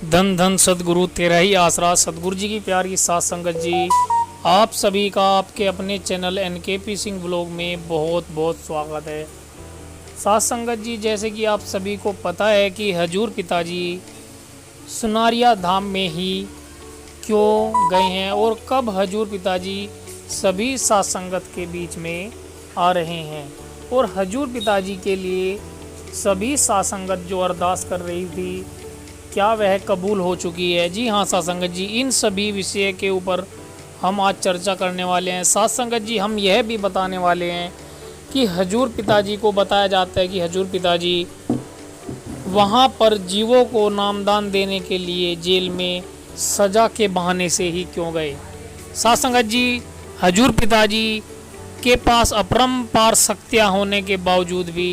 धन धन सदगुरु तेरा ही आसरा। सदगुरु जी की प्यारी साथ संगत जी, आप सभी का आपके अपने चैनल NKP सिंह व्लॉग में बहुत बहुत स्वागत है। साथ संगत जी, जैसे कि आप सभी को पता है कि हजूर पिताजी सुनारिया धाम में ही क्यों गए हैं और कब हजूर पिताजी सभी साथ संगत के बीच में आ रहे हैं, और हजूर पिताजी के लिए सभी साथ संगत जो अरदास कर रही थी क्या वह कबूल हो चुकी है। जी हाँ साथ संगत जी, इन सभी विषय के ऊपर हम आज चर्चा करने वाले हैं। साथ संगत जी, हम यह भी बताने वाले हैं कि हजूर पिताजी को बताया जाता है कि हजूर पिताजी वहाँ पर जीवों को नामदान देने के लिए जेल में सज़ा के बहाने से ही क्यों गए। साथ संगत जी, हजूर पिताजी के पास अपरंपार शक्तियाँ होने के बावजूद भी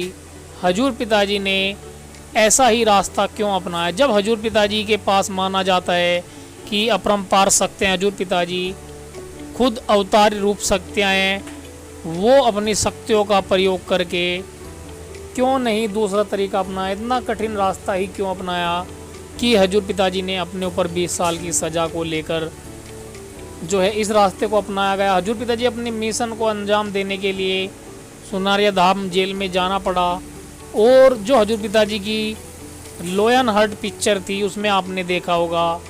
हजूर पिताजी ने ऐसा ही रास्ता क्यों अपनाया। जब हजूर पिताजी के पास माना जाता है कि अपरंपार शक्तियाँ, हजूर पिताजी खुद अवतारी रूप शक्तियाँ हैं, वो अपनी शक्तियों का प्रयोग करके क्यों नहीं दूसरा तरीका अपनाया, इतना कठिन रास्ता ही क्यों अपनाया कि हजूर पिताजी ने अपने ऊपर 20 साल की सज़ा को लेकर जो है इस रास्ते को अपनाया गया। हजूर पिताजी अपने मिशन को अंजाम देने के लिए सुनारिया धाम जेल में जाना पड़ा। और जो हजूर पिताजी की लोयन हर्ट पिक्चर थी उसमें आपने देखा होगा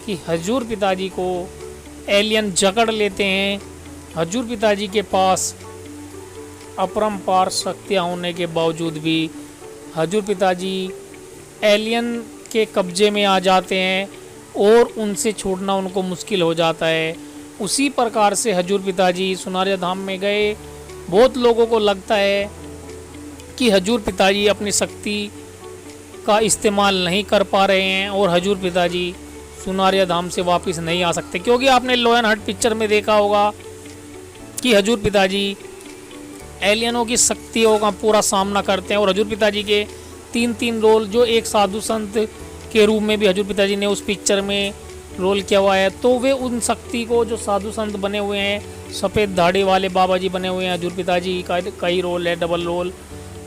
कि हजूर पिताजी को एलियन जकड़ लेते हैं। हजूर पिताजी के पास अपरंपार शक्तियाँ होने के बावजूद भी हजूर पिताजी एलियन के कब्जे में आ जाते हैं और उनसे छूटना उनको मुश्किल हो जाता है। उसी प्रकार से हजूर पिताजी सुनारिया धाम में गए। बहुत लोगों को लगता है कि हजूर पिताजी अपनी शक्ति का इस्तेमाल नहीं कर पा रहे हैं और हजूर पिताजी सुनारिया धाम से वापस नहीं आ सकते, क्योंकि आपने लोयन हर्ट पिक्चर में देखा होगा कि हजूर पिताजी एलियनों की शक्तियों का पूरा सामना करते हैं। और हजूर पिताजी के तीन रोल, जो एक साधु संत के रूप में भी हजूर पिताजी ने उस पिक्चर में रोल किया हुआ है, तो वे उन शक्ति को, जो साधु संत बने हुए हैं, सफ़ेद दाढ़ी वाले बाबा जी बने हुए हैं, हजूर पिताजी का कई रोल है, डबल रोल,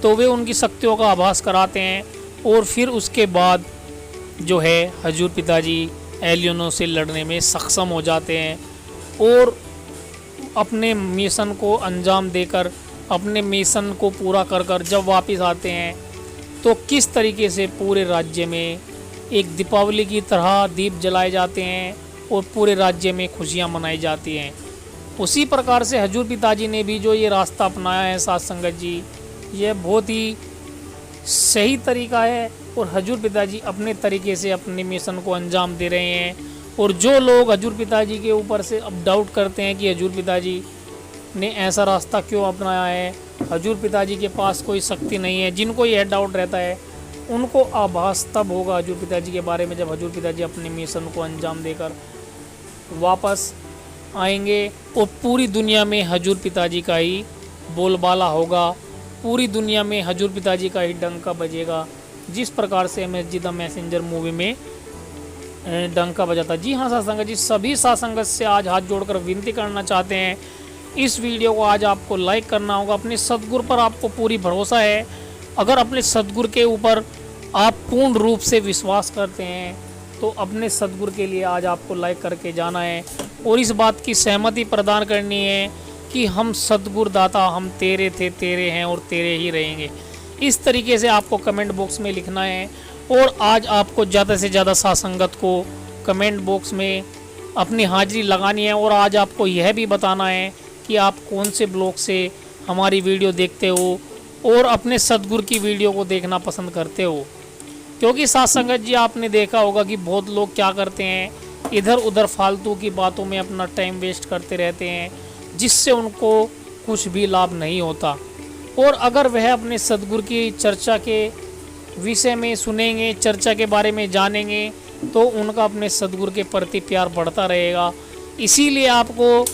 तो वे उनकी शक्तियों का आभास कराते हैं। और फिर उसके बाद जो है हजूर पिताजी एलियनों से लड़ने में सक्षम हो जाते हैं और अपने मिशन को अंजाम देकर, अपने मिशन को पूरा कर कर जब वापस आते हैं तो किस तरीके से पूरे राज्य में एक दीपावली की तरह दीप जलाए जाते हैं और पूरे राज्य में खुशियां मनाई जाती हैं। उसी प्रकार से हजूर पिताजी ने भी जो ये रास्ता अपनाया है साथ संगत जी, यह बहुत ही सही तरीका है और हजूर पिताजी अपने तरीके से अपने मिशन को अंजाम दे रहे हैं। और जो लोग हजूर पिताजी के ऊपर से अब डाउट करते हैं कि हजूर पिताजी ने ऐसा रास्ता क्यों अपनाया है, हजूर पिताजी के पास कोई शक्ति नहीं है, जिनको यह डाउट रहता है उनको आभास तब होगा हजूर पिताजी के बारे में जब हजूर पिताजी अपने मिशन को अंजाम देकर वापस आएंगे और पूरी दुनिया में हजूर पिताजी का ही बोलबाला होगा, पूरी दुनिया में हजूर पिताजी का ही डंका बजेगा, जिस प्रकार से MS द मैसेंजर मूवी में डंका बजा था। जी हाँ साथ संगत जी, सभी साथ संगत से आज हाथ जोड़कर विनती करना चाहते हैं, इस वीडियो को आज आपको लाइक करना होगा। अपने सदगुरु पर आपको पूरी भरोसा है, अगर अपने सदगुरु के ऊपर आप पूर्ण रूप से विश्वास करते हैं तो अपने सदगुरु के लिए आज आपको लाइक करके जाना है और इस बात की सहमति प्रदान करनी है कि हम सदगुरु दाता, हम तेरे थे, तेरे हैं और तेरे ही रहेंगे। इस तरीके से आपको कमेंट बॉक्स में लिखना है और आज आपको ज़्यादा से ज़्यादा साथ संगत को कमेंट बॉक्स में अपनी हाजिरी लगानी है। और आज आपको यह भी बताना है कि आप कौन से ब्लॉग से हमारी वीडियो देखते हो और अपने सदगुरु की वीडियो को देखना पसंद करते हो। क्योंकि साथ संगत जी, आपने देखा होगा कि बहुत लोग क्या करते हैं, इधर उधर फालतू की बातों में अपना टाइम वेस्ट करते रहते हैं, जिससे उनको कुछ भी लाभ नहीं होता। और अगर वह अपने सदगुरु की चर्चा के विषय में सुनेंगे, चर्चा के बारे में जानेंगे, तो उनका अपने सदगुरु के प्रति प्यार बढ़ता रहेगा। इसीलिए आपको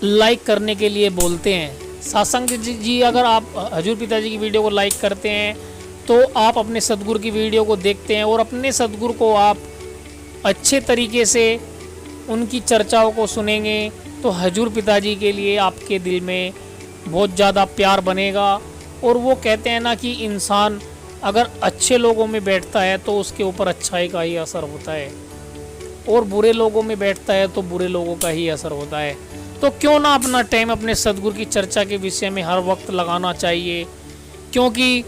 लाइक करने के लिए बोलते हैं। सासंग जी, अगर आप हजूर पिताजी की वीडियो को लाइक करते हैं तो आप अपने सदगुरु की वीडियो को देखते हैं और अपने सदगुरु को आप अच्छे तरीके से उनकी चर्चाओं को सुनेंगे तो हजूर पिताजी के लिए आपके दिल में बहुत ज़्यादा प्यार बनेगा। और वो कहते हैं ना कि इंसान अगर अच्छे लोगों में बैठता है तो उसके ऊपर अच्छाई का ही असर होता है, और बुरे लोगों में बैठता है तो बुरे लोगों का ही असर होता है। तो क्यों ना अपना टाइम अपने सद्गुरु की चर्चा के विषय में हर वक्त लगाना चाहिए, क्योंकि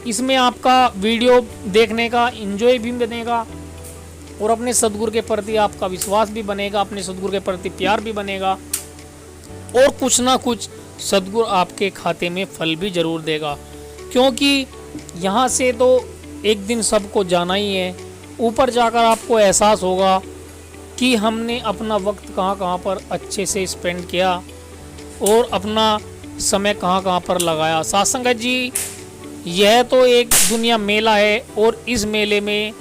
इसमें आपका वीडियो देखने का एंजॉय भी बनेगा और अपने सद्गुरु के प्रति आपका विश्वास भी बनेगा, अपने सद्गुरु के प्रति प्यार भी बनेगा, और कुछ ना कुछ सद्गुरु आपके खाते में फल भी जरूर देगा। क्योंकि यहाँ से तो एक दिन सबको जाना ही है, ऊपर जाकर आपको एहसास होगा कि हमने अपना वक्त कहाँ कहाँ पर अच्छे से स्पेंड किया और अपना समय कहाँ कहाँ पर लगाया। साथ संगत जी, यह तो एक दुनिया मेला है और इस मेले में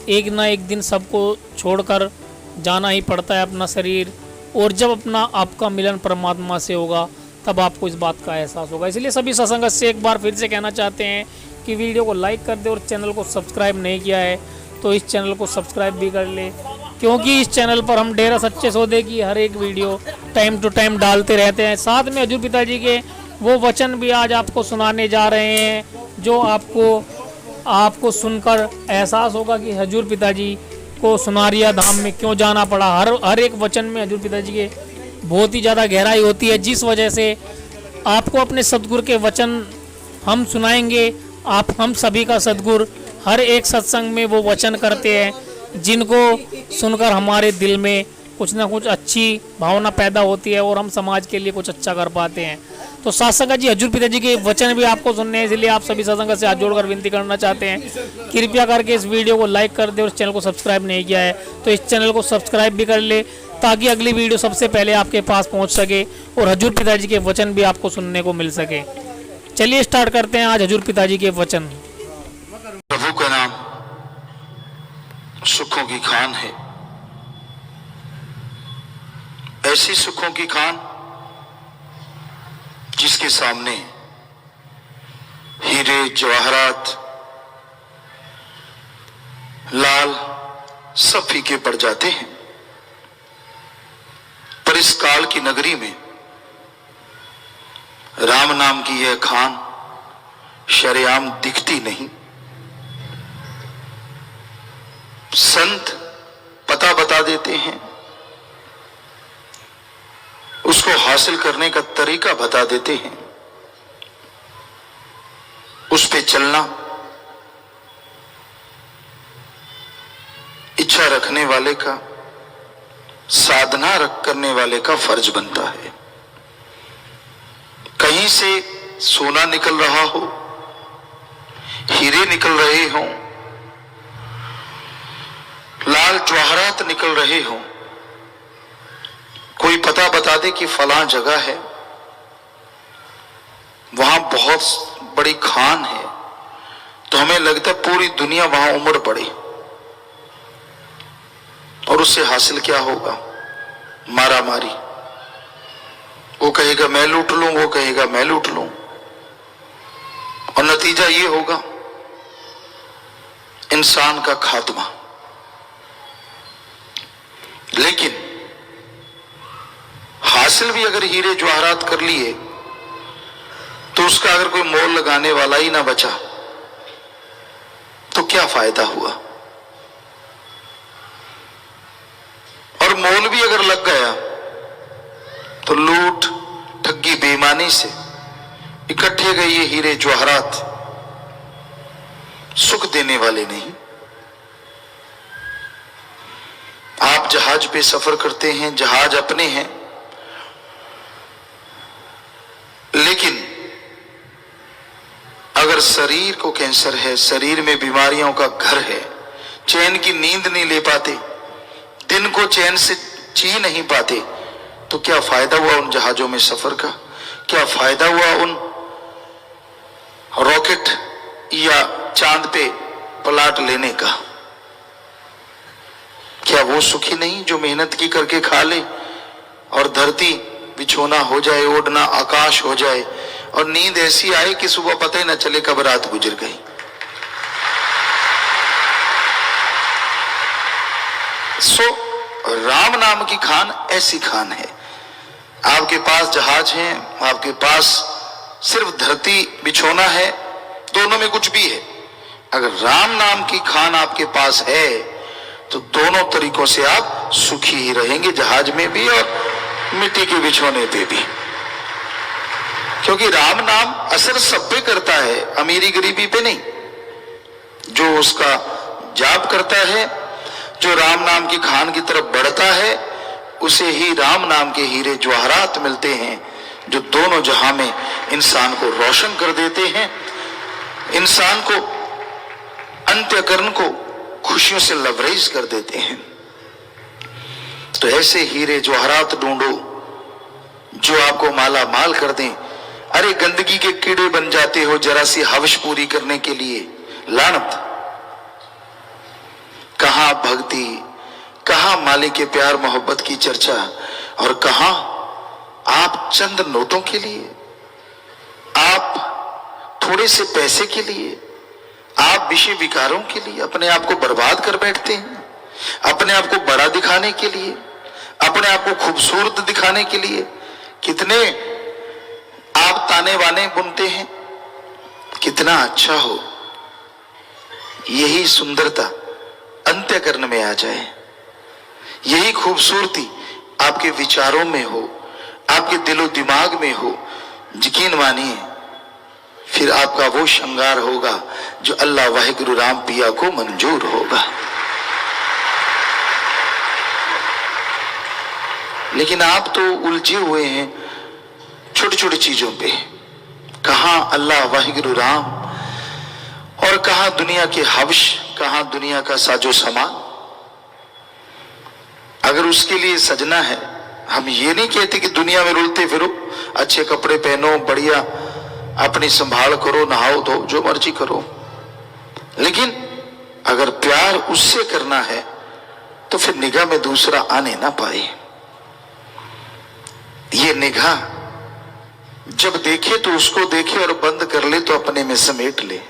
एक ना एक दिन सबको छोड़कर जाना ही पड़ता है अपना शरीर, और जब अपना आपका मिलन परमात्मा से होगा तब आपको इस बात का एहसास होगा। इसलिए सभी सत्संगत से एक बार फिर से कहना चाहते हैं कि वीडियो को लाइक कर दे, और चैनल को सब्सक्राइब नहीं किया है तो इस चैनल को सब्सक्राइब भी कर ले, क्योंकि इस चैनल पर हम डेरा सच्चे सौदे की हर एक वीडियो टाइम टू टाइम डालते रहते हैं। साथ में हजूर पिताजी के वो वचन भी आज आपको सुनाने जा रहे हैं, जो आपको सुनकर एहसास होगा कि हजूर पिताजी को सुनारिया धाम में क्यों जाना पड़ा। हर एक वचन में हजूर पिताजी के बहुत ही ज़्यादा गहराई होती है, जिस वजह से आपको अपने सद्गुरु के वचन हम सुनाएंगे। हम सभी का सद्गुरु हर एक सत्संग में वो वचन करते हैं जिनको सुनकर हमारे दिल में कुछ ना कुछ अच्छी भावना पैदा होती है और हम समाज के लिए कुछ अच्छा कर पाते हैं। तो सत्संग जी, हजूर पिताजी के वचन भी आपको सुनने हैं, इसलिए आप सभी सत्संग से हाथ जोड़कर विनती करना चाहते हैं, कृपया करके इस वीडियो को लाइक कर दे, और इस चैनल को सब्सक्राइब नहीं किया है तो इस चैनल को सब्सक्राइब भी कर ले, ताकि अगली वीडियो सबसे पहले आपके पास पहुंच सके और हजूर पिताजी के वचन भी आपको सुनने को मिल सके। चलिए स्टार्ट करते हैं आज हजूर पिताजी के वचन। प्रभु का नाम सुखों की खान है, ऐसी सुखों की खान जिसके सामने हीरे जवाहरात लाल सब फीके पड़ जाते हैं, पर इस काल की नगरी में राम नाम की यह खान शरेआम दिखती नहीं। संत पता बता देते हैं, उसको हासिल करने का तरीका बता देते हैं, उस पे चलना इच्छा रखने वाले का, साधना करने वाले का फर्ज बनता है। कहीं से सोना निकल रहा हो, हीरे निकल रहे हों, लाल जवाहरात निकल रहे हों, कोई पता बता दे कि फलां जगह है, वहां बहुत बड़ी खान है, तो हमें लगता है पूरी दुनिया वहां उमड़ पड़ी, और उससे हासिल क्या होगा? मारा मारी। वो कहेगा मैं लूट लूं, वो कहेगा मैं लूट लूं, और नतीजा ये होगा इंसान का खात्मा। लेकिन हासिल भी अगर हीरे जवाहरात कर लिए तो उसका अगर कोई मोल लगाने वाला ही ना बचा तो क्या फायदा हुआ? और मोल भी अगर लग गया तो लूट ठगी बेईमानी से इकट्ठे गए ये हीरे जवाहरात सुख देने वाले नहीं। आप जहाज पे सफर करते हैं, जहाज अपने हैं, लेकिन अगर शरीर को कैंसर है, शरीर में बीमारियों का घर है, चैन की नींद नहीं ले पाते, दिन को चैन से जी नहीं पाते, तो क्या फायदा हुआ उन जहाजों में सफर का? क्या फायदा हुआ उन रॉकेट या चांद पे प्लाट लेने का? क्या वो सुखी नहीं जो मेहनत की करके खा ले और धरती बिछोना हो जाए, ओढ़ना आकाश हो जाए, और नींद ऐसी आए कि सुबह पता ही न चले कब रात गुजर गई? सो राम नाम की खान ऐसी खान है। आपके पास जहाज है, आपके पास सिर्फ धरती बिछोना है, दोनों में कुछ भी है, अगर राम नाम की खान आपके पास है तो दोनों तरीकों से आप सुखी ही रहेंगे, जहाज में भी और मिट्टी के बिछोने पे भी। क्योंकि राम नाम असर सब पे करता है, अमीरी गरीबी पे नहीं। जो उसका जाप करता है, जो राम नाम की खान की तरफ बढ़ता है, उसे ही राम नाम के हीरे जवाहरात मिलते हैं, जो दोनों जहां में इंसान को रोशन कर देते हैं, इंसान को अंत्यकरण को खुशियों से लबरेज कर देते हैं। तो ऐसे हीरे जवाहरात ढूंढो जो आपको माला माल कर दें। अरे गंदगी के कीड़े बन जाते हो जरा सी हवश पूरी करने के लिए, लानत। कहां भक्ति, कहां मालिक के प्यार मोहब्बत की चर्चा, और कहां आप चंद नोटों के लिए, आप थोड़े से पैसे के लिए, आप विषय विकारों के लिए अपने आप को बर्बाद कर बैठते हैं। अपने आप को बड़ा दिखाने के लिए, अपने आप को खूबसूरत दिखाने के लिए कितने आप ताने बाने बुनते हैं, कितना अच्छा हो। यही सुंदरता अंत्यकरण में आ जाए, यही खूबसूरती आपके विचारों में हो, आपके दिलो दिमाग में हो, यकीन मानिए फिर आपका वो श्रृंगार होगा जो अल्लाह वाहिगुरु राम पिया को मंजूर होगा। लेकिन आप तो उलझे हुए हैं छोटी छोटी चीजों पे, कहां अल्लाह वाहिगुरु राम और कहां दुनिया के हवश, कहां दुनिया का साजो सामान। अगर उसके लिए सजना है, हम ये नहीं कहते कि दुनिया में रुलते फिरो, अच्छे कपड़े पहनो, बढ़िया अपनी संभाल करो, नहाओ धो, जो मर्जी करो, लेकिन अगर प्यार उससे करना है तो फिर निगाह में दूसरा आने ना पाए। ये निगाह जब देखे तो उसको देखे और बंद कर ले तो अपने में समेट ले।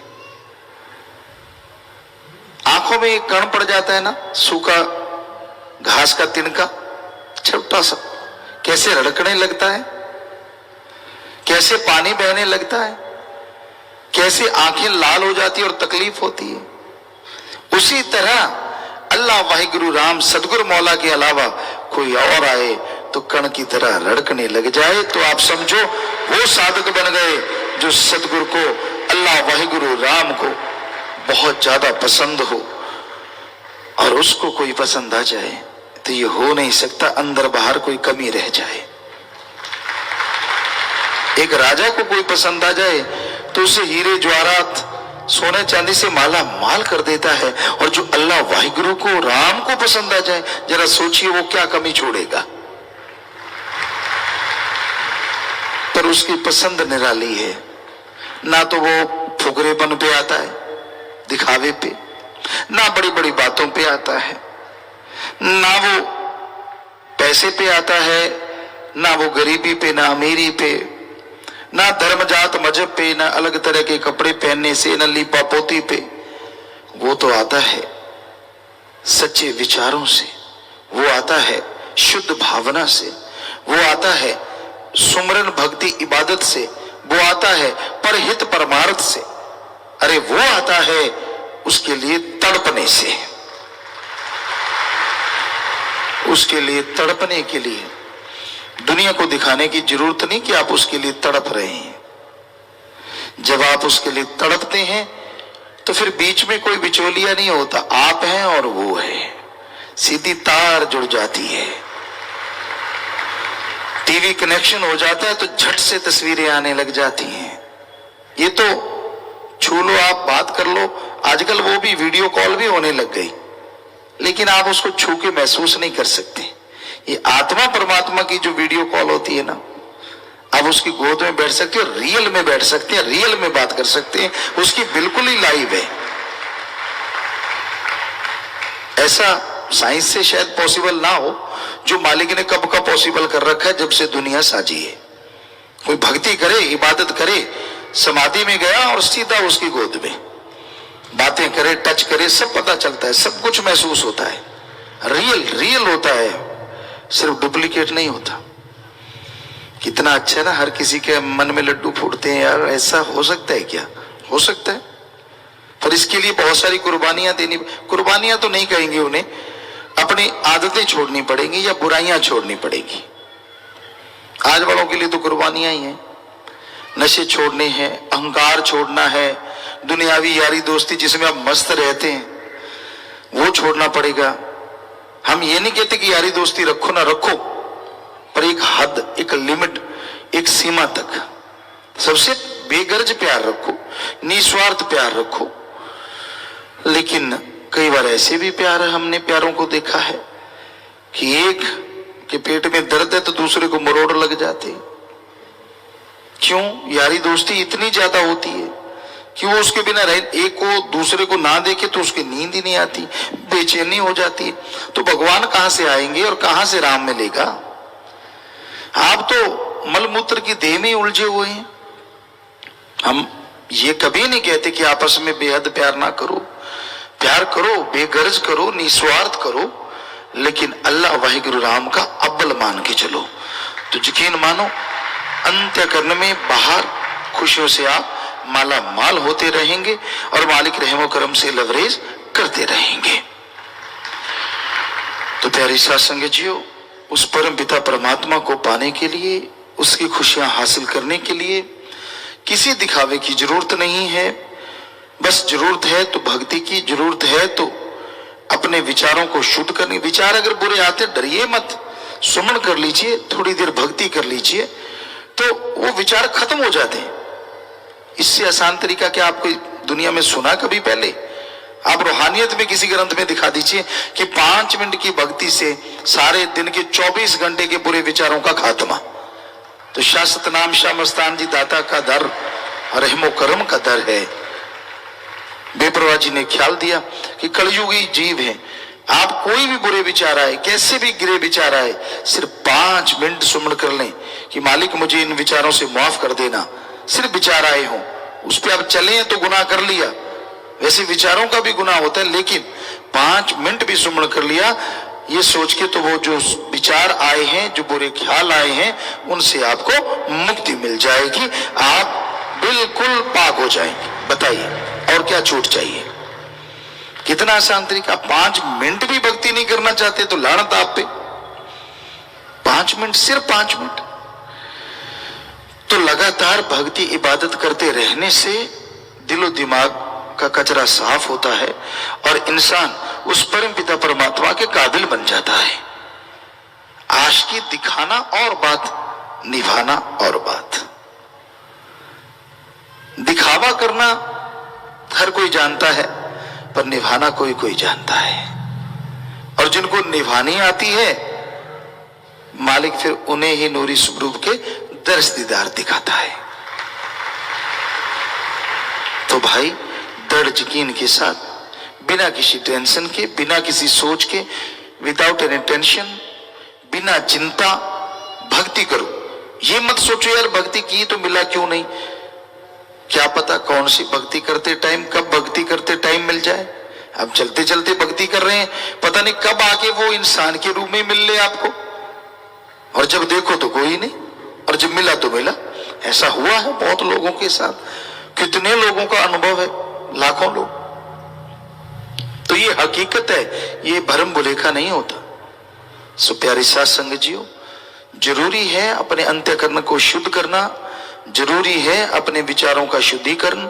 आंखों में एक कण पड़ जाता है ना, सूखा घास का तिनका, छोटा सा, कैसे रड़कने लगता है, कैसे पानी बहने लगता है, कैसे आंखें लाल हो जाती है और तकलीफ होती है। उसी तरह अल्लाह वाहिगुरु राम सदगुरु मौला के अलावा कोई और आए तो कण की तरह रड़कने लग जाए तो आप समझो वो साधक बन गए जो सदगुरु को, अल्लाह वाहिगुरु राम को बहुत ज्यादा पसंद हो। और उसको कोई पसंद आ जाए तो ये हो नहीं सकता अंदर बाहर कोई कमी रह जाए। एक राजा को कोई पसंद आ जाए तो उसे हीरे जवाहरात सोने चांदी से माला माल कर देता है, और जो अल्लाह वाहिगुरु को राम को पसंद आ जाए, जरा सोचिए वो क्या कमी छोड़ेगा। पर उसकी पसंद निराली है, ना तो वो फुकरेपन पे आता है, दिखावे पे, ना बड़ी बड़ी बातों पे आता है, ना वो पैसे पे आता है, ना वो गरीबी पे, ना अमीरी पे, ना धर्म जात मजहब पे, ना अलग तरह के कपड़े पहनने से, ना लीपा पोती पे। वो तो आता है सच्चे विचारों से, वो आता है शुद्ध भावना से, वो आता है सुमरन भक्ति इबादत से, वो आता है परहित परमार्थ से। अरे वो आता है उसके लिए तड़पने से, उसके लिए तड़पने के लिए। दुनिया को दिखाने की जरूरत नहीं कि आप उसके लिए तड़प रहे हैं। जब आप उसके लिए तड़पते हैं तो फिर बीच में कोई बिचौलिया नहीं होता, आप हैं और वो है, सीधी तार जुड़ जाती है। टीवी कनेक्शन हो जाता है तो झट से तस्वीरें आने लग जाती हैं। ये तो छू लो, आप बात कर लो, आजकल वो भी वीडियो कॉल भी होने लग गई, लेकिन आप उसको छू के महसूस नहीं कर सकते। ये आत्मा परमात्मा की जो वीडियो कॉल होती है ना, आप उसकी गोद में बैठ सकते हो, रियल में बैठ सकते हैं, रियल में बात कर सकते हैं, उसकी बिल्कुल ही लाइव है। ऐसा साइंस से शायद पॉसिबल ना हो, जो मालिक ने कब का पॉसिबल कर रखा है, जब से दुनिया साजी है। कोई भक्ति करे, इबादत करे, समाधि में गया और सीधा उसकी गोद में बातें करे, टच करे, सब पता चलता है, सब कुछ महसूस होता है, रियल रियल होता है, सिर्फ डुप्लीकेट नहीं होता। कितना अच्छा है ना, हर किसी के मन में लड्डू फूटते हैं यार। ऐसा हो सकता है क्या? हो सकता है। पर इसके लिए बहुत सारी कुर्बानियां देनी, कुर्बानियां तो नहीं कहेंगे उन्हें, अपनी आदतें छोड़नी पड़ेंगी या बुराइयां छोड़नी पड़ेगी। आज वालों के लिए तो कुर्बानियां ही हैं, नशे छोड़ने हैं, अहंकार छोड़ना है, दुनियावी यारी दोस्ती जिसमें आप मस्त रहते हैं वो छोड़ना पड़ेगा। हम ये नहीं कहते कि यारी दोस्ती रखो ना रखो, पर एक हद, एक लिमिट, एक सीमा तक सबसे बेगर्ज प्यार रखो, निस्वार्थ प्यार रखो। लेकिन कई बार ऐसे भी प्यार, हमने प्यारों को देखा है कि एक के पेट में दर्द है तो दूसरे को मरोड़ लग जाते। क्यों? यारी दोस्ती इतनी ज्यादा होती है कि वो उसके बिना रह, एक को दूसरे को ना देखे तो उसकी नींद ही नहीं आती, बेचैनी हो जाती है। तो भगवान कहां से आएंगे और कहां से राम मिलेगा? आप तो मलमूत्र की देह में उलझे हुए हैं। हम ये कभी नहीं कहते कि आपस में बेहद प्यार ना करो, प्यार करो, बेगर्ज करो, निस्वार्थ करो, लेकिन अल्लाह वाहिगुरु राम का अव्वल मान के चलो। तो यकीन मानो अंत्यकरण में बाहर खुशियों से आप माला माल होते रहेंगे और मालिक रहमो करम से लवरेज करते रहेंगे। तो प्यारी साथ संगतियों, उस परम पिता परमात्मा को पाने के लिए, उसकी खुशियां हासिल करने के लिए किसी दिखावे की जरूरत नहीं है। बस जरूरत है तो भक्ति की, जरूरत है तो अपने विचारों को शुद्ध करने। विचार अगर बुरे आते डरिए मत, सुमन कर लीजिए, थोड़ी देर भक्ति कर लीजिए तो वो विचार खत्म हो जाते हैं। इससे आसान तरीका क्या आपको दुनिया में सुना कभी पहले? आप रूहानियत में किसी ग्रंथ में दिखा दीजिए कि 5 मिनट की भक्ति से सारे दिन के 24 घंटे के बुरे विचारों का खात्मा। तो शाश्वत नाम शाह मस्तान जी दाता का दर, रहमो करम का दर है। बेपरवाह जी ने ख्याल दिया कि कलयुगी जीव है, आप कोई भी बुरे विचार आए, कैसे भी गिरे विचार आए, सिर्फ 5 मिनट सुमन कर लें कि मालिक मुझे इन विचारों से माफ कर देना। सिर्फ विचार आए हों, उस पर आप चले तो गुनाह कर लिया, वैसे विचारों का भी गुनाह होता है, लेकिन 5 मिनट भी सुमन कर लिया ये सोच के, तो वो जो विचार आए हैं, जो बुरे ख्याल आए हैं, उनसे आपको मुक्ति मिल जाएगी, आप बिल्कुल पाक हो जाएंगे। बताइए और क्या छूट चाहिए? कितना आसान तरीका। 5 मिनट भी भक्ति नहीं करना चाहते तो लानत आप पे। 5 मिनट, सिर्फ 5 मिनट। तो लगातार भक्ति इबादत करते रहने से दिलो दिमाग का कचरा साफ होता है और इंसान उस परम पिता परमात्मा के काबिल बन जाता है। आशिकी दिखाना और बात, निभाना और बात। दिखावा करना हर कोई जानता है, पर निभाना कोई कोई जानता है। और जिनको निभानी आती है, मालिक फिर उन्हें ही नूरी स्वरूप के दर्श दीदार दिखाता है। तो भाई दृढ़ यकीन के साथ, बिना किसी टेंशन के, बिना किसी सोच के, विदाउट एनी टेंशन, बिना चिंता भक्ति करो। ये मत सोचो यार भक्ति की तो मिला क्यों नहीं, क्या पता कौन सी भक्ति करते टाइम, कब भक्ति करते टाइम मिल जाए। अब चलते चलते भक्ति कर रहे हैं, पता नहीं कब आके वो इंसान के रूप में मिल ले आपको, और जब देखो तो कोई नहीं, और जब मिला तो मिला। ऐसा हुआ है बहुत लोगों के साथ, कितने लोगों का अनुभव है, लाखों लोग। तो ये हकीकत है, ये भरम भुलेखा नहीं होता। सो प्यारी साथ संगत जियो, जरूरी है अपने अंतःकरण को शुद्ध करना, जरूरी है अपने विचारों का शुद्धिकरण।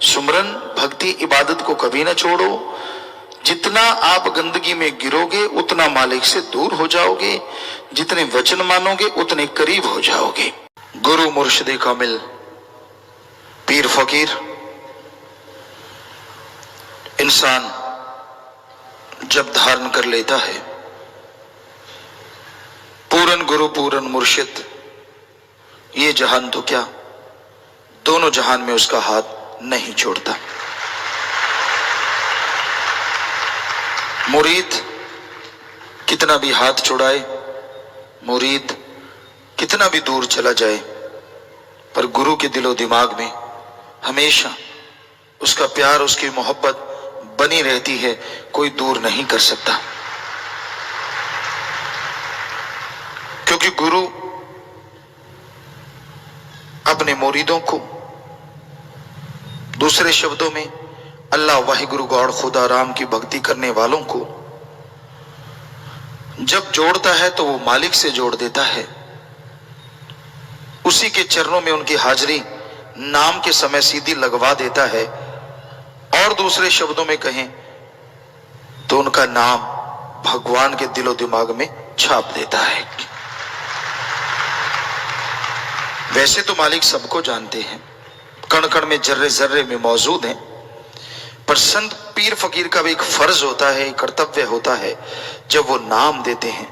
सुमरन भक्ति इबादत को कभी ना छोड़ो। जितना आप गंदगी में गिरोगे उतना मालिक से दूर हो जाओगे, जितने वचन मानोगे उतने करीब हो जाओगे। गुरु मुर्शिद कामिल, पीर फकीर, इंसान जब धारण कर लेता है पूरन गुरु पूरन मुर्शिद, ये जहान तो क्या दोनों जहान में उसका हाथ नहीं छोड़ता। मुरीद कितना भी हाथ छुड़ाए, मुरीद कितना भी दूर चला जाए, पर गुरु के दिलो दिमाग में हमेशा उसका प्यार, उसकी मोहब्बत बनी रहती है, कोई दूर नहीं कर सकता। क्योंकि गुरु अपने मुरीदों को, दूसरे शब्दों में अल्लाह वाहिगुरु गॉड खुदा राम की भक्ति करने वालों को जब जोड़ता है तो वो मालिक से जोड़ देता है, उसी के चरणों में उनकी हाजिरी नाम के समय सीधी लगवा देता है, और दूसरे शब्दों में कहें तो उनका नाम भगवान के दिलो दिमाग में छाप देता है। वैसे तो मालिक सबको जानते हैं, कण कण में जर्रे जर्रे में मौजूद हैं, पर संत पीर फकीर का भी एक फर्ज होता है, एक कर्तव्य होता है, जब वो नाम देते हैं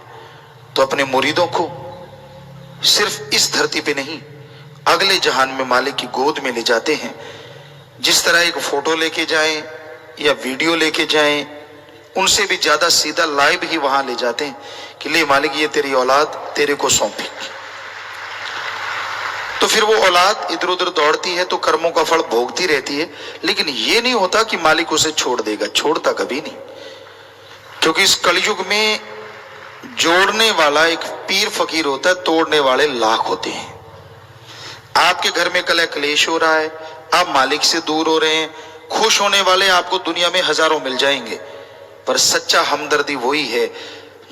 तो अपने मुरीदों को सिर्फ इस धरती पे नहीं अगले जहान में मालिक की गोद में ले जाते हैं। जिस तरह एक फोटो लेके जाएं या वीडियो लेके जाएं, उनसे भी ज्यादा सीधा लाइव ही वहां ले जाते हैं कि ले मालिक ये तेरी औलाद तेरे को सौंपी। तो फिर वो औलाद इधर उधर दौड़ती है तो कर्मों का फल भोगती रहती है, लेकिन ये नहीं होता कि मालिक उसे छोड़ देगा, छोड़ता कभी नहीं। क्योंकि इस कलयुग में जोड़ने वाला एक पीर फकीर होता है, तोड़ने वाले लाख होते हैं। आपके घर में कलह क्लेश हो रहा है, आप मालिक से दूर हो रहे हैं, खुश होने वाले आपको दुनिया में हजारों मिल जाएंगे, पर सच्चा हमदर्दी वही है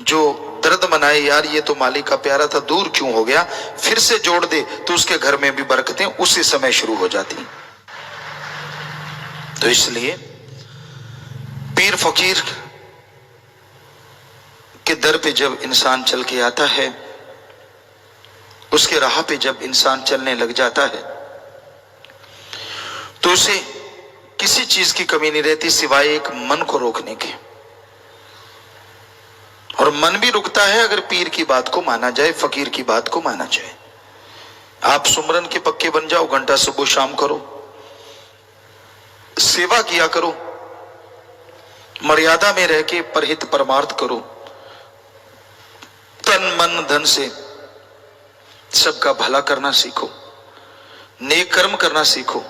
जो दर्द मनाए, यार ये तो मालिक का प्यारा था, दूर क्यों हो गया, फिर से जोड़ दे तो उसके घर में भी बरकतें उसी समय शुरू हो जाती। तो इसलिए पीर फकीर के दर पे जब इंसान चल के आता है, उसके राह पे जब इंसान चलने लग जाता है, तो उसे किसी चीज की कमी नहीं रहती सिवाय एक मन को रोकने के। और मन भी रुकता है अगर पीर की बात को माना जाए, फकीर की बात को माना जाए। आप सुमरन के पक्के बन जाओ, घंटा सुबह शाम करो, सेवा किया करो, मर्यादा में रह के परहित परमार्थ करो, तन मन धन से सबका भला करना सीखो, नेक कर्म करना सीखो।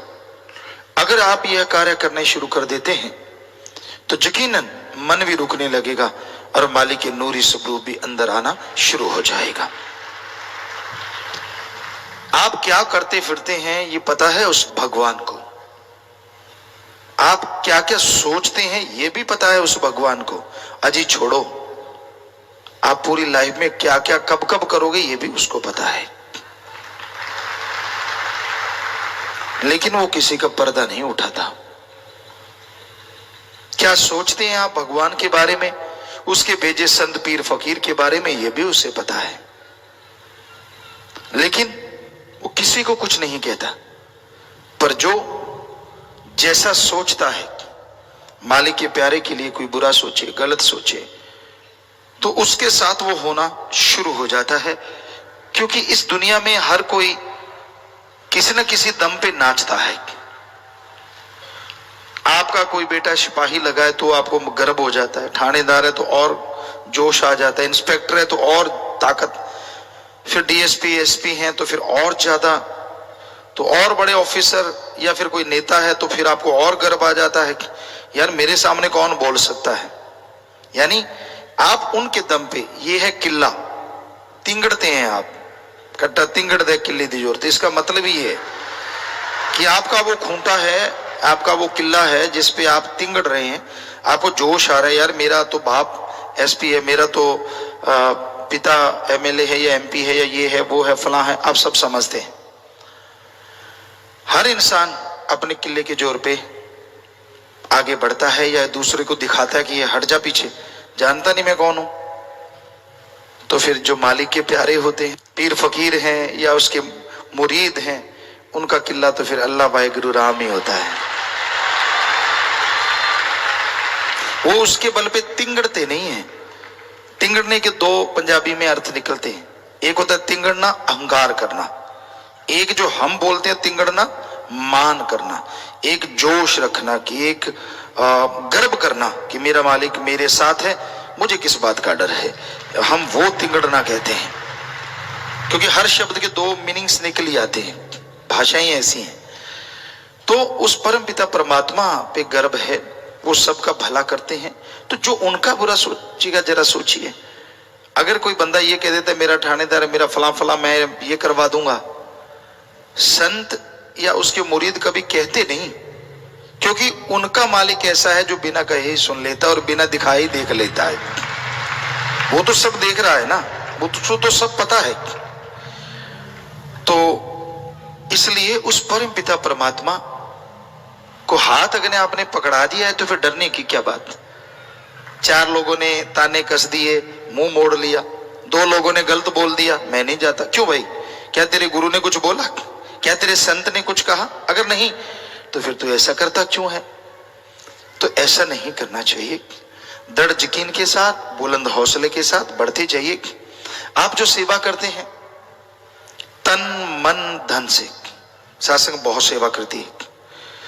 अगर आप यह कार्य करने शुरू कर देते हैं तो यकीनन मन भी रुकने लगेगा और मालिक के नूरी स्वरूप भी अंदर आना शुरू हो जाएगा। आप क्या करते फिरते हैं ये पता है उस भगवान को, आप क्या क्या सोचते हैं ये भी पता है उस भगवान को। अजी छोड़ो, आप पूरी लाइफ में क्या क्या कब कब करोगे ये भी उसको पता है, लेकिन वो किसी का पर्दा नहीं उठाता। क्या सोचते हैं आप भगवान के बारे में, उसके भेजे संत पीर फकीर के बारे में ये भी उसे पता है, लेकिन वो किसी को कुछ नहीं कहता। पर जो जैसा सोचता है, मालिक के प्यारे के लिए कोई बुरा सोचे, गलत सोचे, तो उसके साथ वो होना शुरू हो जाता है। क्योंकि इस दुनिया में हर कोई किसी न किसी दम पे नाचता है। आपका कोई बेटा सिपाही लगा है तो आपको गर्व हो जाता है, थानेदार है तो और जोश आ जाता है, इंस्पेक्टर है तो और ताकत, फिर डीएसपी एसपी हैं तो फिर और ज्यादा, तो और बड़े ऑफिसर या फिर कोई नेता है तो फिर आपको और गर्व आ जाता है कि यार मेरे सामने कौन बोल सकता है। यानी आप उनके दम पे, ये है किला, तिंगड़ते हैं आप, कट्टा तिंगड़ दे किले दी जोर। तो इसका मतलब ये है कि आपका वो खूंटा है, आपका वो किला है जिस पे आप तिंगड़ रहे हैं, आपको जोश आ रहा है, यार मेरा तो बाप एसपी है, मेरा तो पिता एमएलए है या एमपी है या ये है वो है फलां है, आप सब समझते हैं। हर इंसान अपने किले के जोर पे आगे बढ़ता है या दूसरे को दिखाता है कि ये हट जा पीछे, जानता नहीं मैं कौन हूं। तो फिर जो मालिक के प्यारे होते हैं, पीर फकीर हैं या उसके मुरीद हैं, उनका किला तो फिर अल्लाह वाहिगुरु राम ही होता है। वो उसके बल पे तिंगड़ते नहीं है। तिंगड़ने के दो पंजाबी में अर्थ निकलते हैं, एक होता है तिंगड़ना, अहंकार करना, एक जो हम बोलते हैं तिंगड़ना, मान करना, एक जोश रखना कि एक गर्व करना कि मेरा मालिक मेरे साथ है, मुझे किस बात का डर है, हम वो तिंगड़ना कहते हैं। क्योंकि हर शब्द के दो मीनिंग्स निकल ही आते हैं, भाषाएं ऐसी हैं। तो उस परम पिता परमात्मा पे गर्व है, वो सबका भला करते हैं। तो जो उनका बुरा सोचेगा, जरा सोचिए, अगर कोई बंदा ये कह देता है मेरा थानेदार है, मेरा फला फला, मैं ये करवा दूंगा, संत या उसके मुरीद कभी कहते नहीं क्योंकि उनका मालिक ऐसा है जो बिना कहे ही सुन लेता है और बिना दिखाए ही देख लेता है। वो तो सब देख रहा है ना, वो तो सब पता है। तो इसलिए उस परम पिता परमात्मा को हाथ अगर आपने पकड़ा दिया है तो फिर डरने की क्या बात। 4 लोगों ने ताने कस दिए, मुंह मोड़ लिया, 2 लोगों ने गलत बोल दिया, मैं नहीं जाता। क्यों भाई, क्या तेरे गुरु ने कुछ बोला, क्या तेरे संत ने कुछ कहा? अगर नहीं तो फिर तू ऐसा करता क्यों है? तो ऐसा नहीं करना चाहिए। दृढ़ यकीन के साथ, बुलंद हौसले के साथ बढ़ते जाइए। आप जो सेवा करते हैं तन मन धन से, सत्संग बहुत सेवा करती है।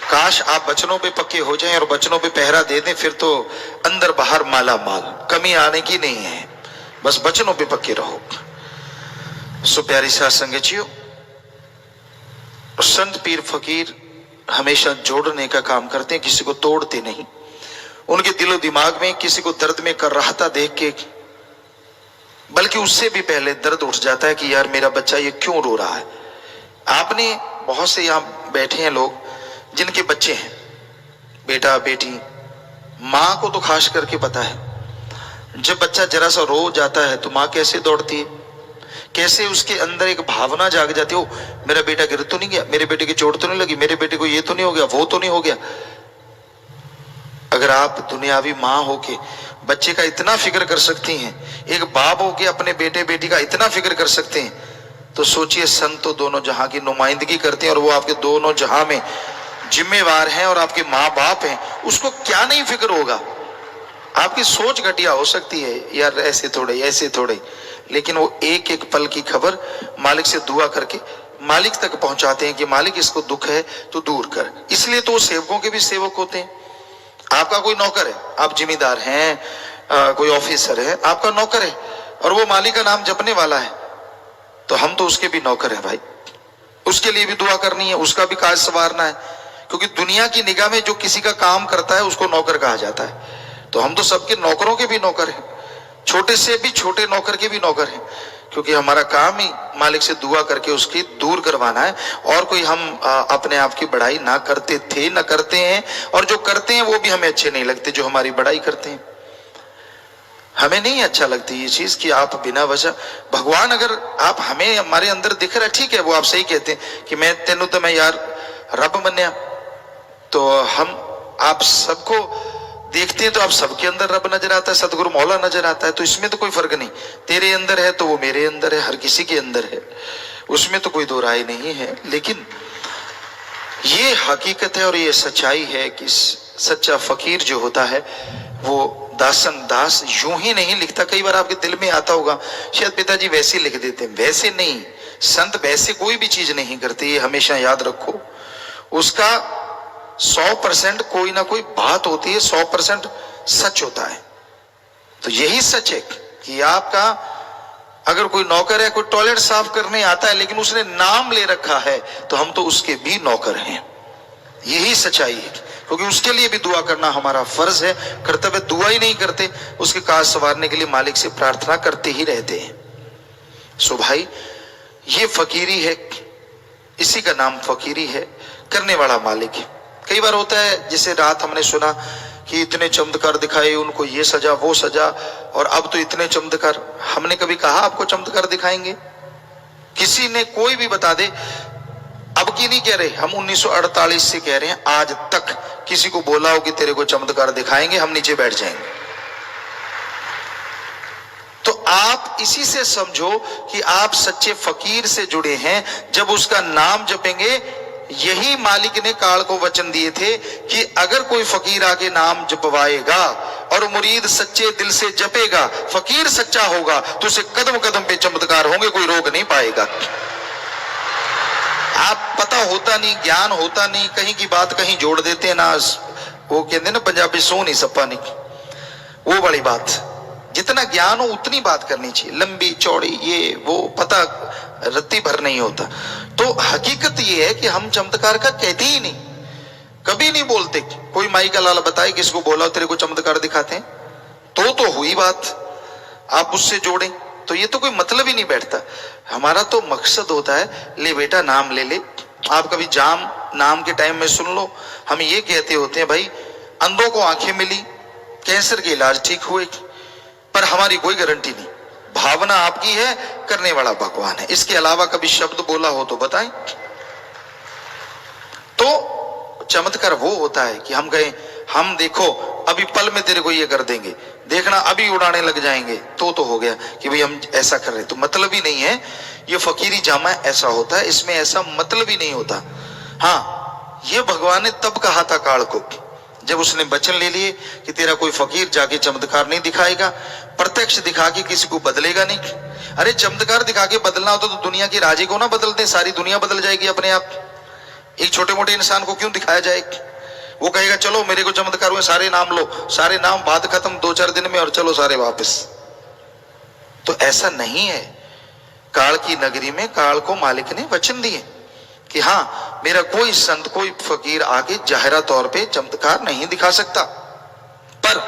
काश आप वचनों पे पक्के हो जाएं और वचनों पे पहरा दे दें, फिर तो अंदर बाहर माला माल, कमी आने की नहीं है। बस वचनों पे पक्के रहो। सो प्यारी सत्संगचियों, संत पीर फकीर हमेशा जोड़ने का काम करते हैं, किसी को तोड़ते नहीं। उनके दिलो दिमाग में किसी को दर्द में कर रहा था देख के, बल्कि उससे भी पहले दर्द उठ जाता है कि यार मेरा बच्चा ये क्यों रो रहा है। आपने बहुत से यहाँ बैठे हैं लोग जिनके बच्चे हैं, बेटा बेटी, माँ को तो खास करके पता है जब बच्चा जरा सा रो जाता है तो माँ कैसे दौड़ती है, कैसे उसके अंदर एक भावना जाग जाती है, ओ मेरा बेटा गिर तो नहीं गया, मेरे बेटे की चोट तो नहीं लगी, मेरे बेटे को ये तो नहीं हो गया, वो तो नहीं हो गया। अगर आप दुनियावी माँ होके बच्चे का इतना फिक्र कर सकती हैं, एक बाप होके अपने बेटे बेटी का इतना फिक्र कर सकते हैं, तो सोचिए संत तो दोनों जहां की नुमाइंदगी करते हैं और वो आपके दोनों जहां में जिम्मेवार हैं और आपके माँ बाप हैं, उसको क्या नहीं फिक्र होगा। आपकी सोच घटिया हो सकती है, यार ऐसे थोड़े ऐसे थोड़े, लेकिन वो एक एक पल की खबर मालिक से दुआ करके मालिक तक पहुंचाते हैं कि मालिक इसको दुख है तो दूर कर। इसलिए तो वो सेवकों के भी सेवक होते हैं। आपका कोई नौकर है, आप जिम्मेदार हैं, कोई ऑफिसर है, आपका नौकर है और वो मालिक का नाम जपने वाला है, तो हम तो उसके भी नौकर हैं भाई। उसके लिए भी दुआ करनी है, उसका भी काज संवारना है, क्योंकि दुनिया की निगाह में जो किसी का काम करता है उसको नौकर कहा जाता है। तो हम तो सबके नौकरों के भी नौकर हैं, छोटे से भी छोटे नौकर के भी नौकर हैं, क्योंकि हमारा काम ही मालिक से दुआ करके उसकी दूर करवाना है। और कोई हम अपने आप की बड़ाई ना करते थे, ना करते हैं, और जो करते हैं वो भी हमें अच्छे नहीं लगते, जो हमारी बड़ाई करते हैं। हमें नहीं अच्छा लगती ये चीज कि आप बिना वजह, भगवान अगर आप हमें हमारे अंदर दिख रहा है, ठीक है, वो आप सही कहते हैं कि मैं तेनू तो मैं यार रब मन्या, तो हम आप सबको देखते हैं तो आप सबके अंदर रब नजर आता है, सतगुरु मौला नजर आता है, तो इसमें तो कोई फर्क नहीं। तेरे अंदर है तो वो मेरे अंदर है, हर किसी के अंदर है, उसमें तो कोई दो राय नहीं है। लेकिन ये हकीकत है और ये सच्चाई है कि सच्चा फकीर जो होता है वो दासन दास यूं ही नहीं लिखता। कई बार आपके दिल में आता होगा शायद पिताजी वैसे लिख देते हैं, वैसे नहीं, संत वैसे कोई भी चीज नहीं करते, ये हमेशा याद रखो। उसका 100% कोई ना कोई बात होती है, 100% सच होता है। तो यही सच है कि आपका अगर कोई नौकर है, कोई टॉयलेट साफ करने आता है लेकिन उसने नाम ले रखा है, तो हम तो उसके भी नौकर हैं। यही सच्चाई है, क्योंकि उसके लिए भी दुआ करना हमारा फर्ज है, कर्तव्य। दुआ ही नहीं करते, उसके काज संवारने के लिए मालिक से प्रार्थना करते ही रहते हैं। सो भाई, ये फकीरी है, इसी का नाम फकीरी है, करने वाला मालिक है। कई बार होता है, जैसे रात हमने सुना कि इतने चमत्कार दिखाए, उनको ये सजा वो सजा, और अब तो इतने चमत्कार। हमने कभी कहा आपको चमत्कार दिखाएंगे? किसी ने कोई भी बता दे, अब की नहीं कह रहे, हम 1948 से कह रहे हैं, आज तक किसी को बोला हो कि तेरे को चमत्कार दिखाएंगे, हम नीचे बैठ जाएंगे। तो आप इसी से समझो कि आप सच्चे फकीर से जुड़े हैं। जब उसका नाम जपेंगे, यही मालिक ने काल को वचन दिए थे कि अगर कोई फकीर आके नाम जपवाएगा और मुरीद सच्चे दिल से जपेगा, फकीर सच्चा होगा, तो उसे कदम कदम पे चमत्कार होंगे, कोई रोक नहीं पाएगा। आप पता होता नहीं, ज्ञान होता नहीं, कहीं की बात कहीं जोड़ देते हैं ना, वो कहते हैं ना पंजाबी सो नहीं सपा नहीं, वो बड़ी बात। जितना ज्ञान हो उतनी बात करनी चाहिए, लंबी चौड़ी ये वो पता रत्ती भर नहीं होता। तो हकीकत ये है कि हम चमत्कार का कहते ही नहीं, कभी नहीं बोलते। कोई माई का लाल बताए किसको बोला तेरे को चमत्कार दिखाते हैं, तो हुई बात, आप उससे जोड़ें, तो ये तो कोई मतलब ही नहीं बैठता। हमारा तो मकसद होता है, ले बेटा नाम ले ले, आप कभी जाम नाम के टाइम में सुन लो, हम ये कहते होते हैं भाई अंधों को आंखें मिली, कैंसर के इलाज ठीक हुए, पर हमारी कोई गारंटी नहीं। भावना आपकी है, करने वाला भगवान है। इसके अलावा कभी शब्द बोला हो तो बताएं। तो चमत्कार वो होता है कि हम गए, हम देखो अभी पल में तेरे को ये कर देंगे, देखना अभी उड़ाने लग जाएंगे, तो हो गया कि भाई हम ऐसा कर रहे। तो मतलब ही नहीं है, ये फकीरी जामा ऐसा होता है, इसमें ऐसा मतलब ही नहीं होता। हाँ, ये भगवान ने तब कहा था काल को, जब उसने वचन ले लिए कि तेरा कोई फकीर जाके चमत्कार नहीं दिखाएगा, प्रत्यक्ष दिखा के किसी को बदलेगा नहीं। अरे चमत्कार दिखा के बदलना होता तो दुनिया की राजी को ना बदल दे, सारी दुनिया बदल जाएगी अपने आप। एक छोटे मोटे इंसान को क्यों दिखाया जाए? वो कहेगा चलो मेरे को चमत्कार हुए, सारे नाम लो, सारे नाम बात खत्म 2-4 दिन में, और चलो सारे वापस। तो ऐसा नहीं है। काल की नगरी में काल को मालिक ने वचन दिए कि हाँ, मेरा कोई संत कोई फकीर आगे जाहिरा तौर पे चमत्कार नहीं दिखा सकता, पर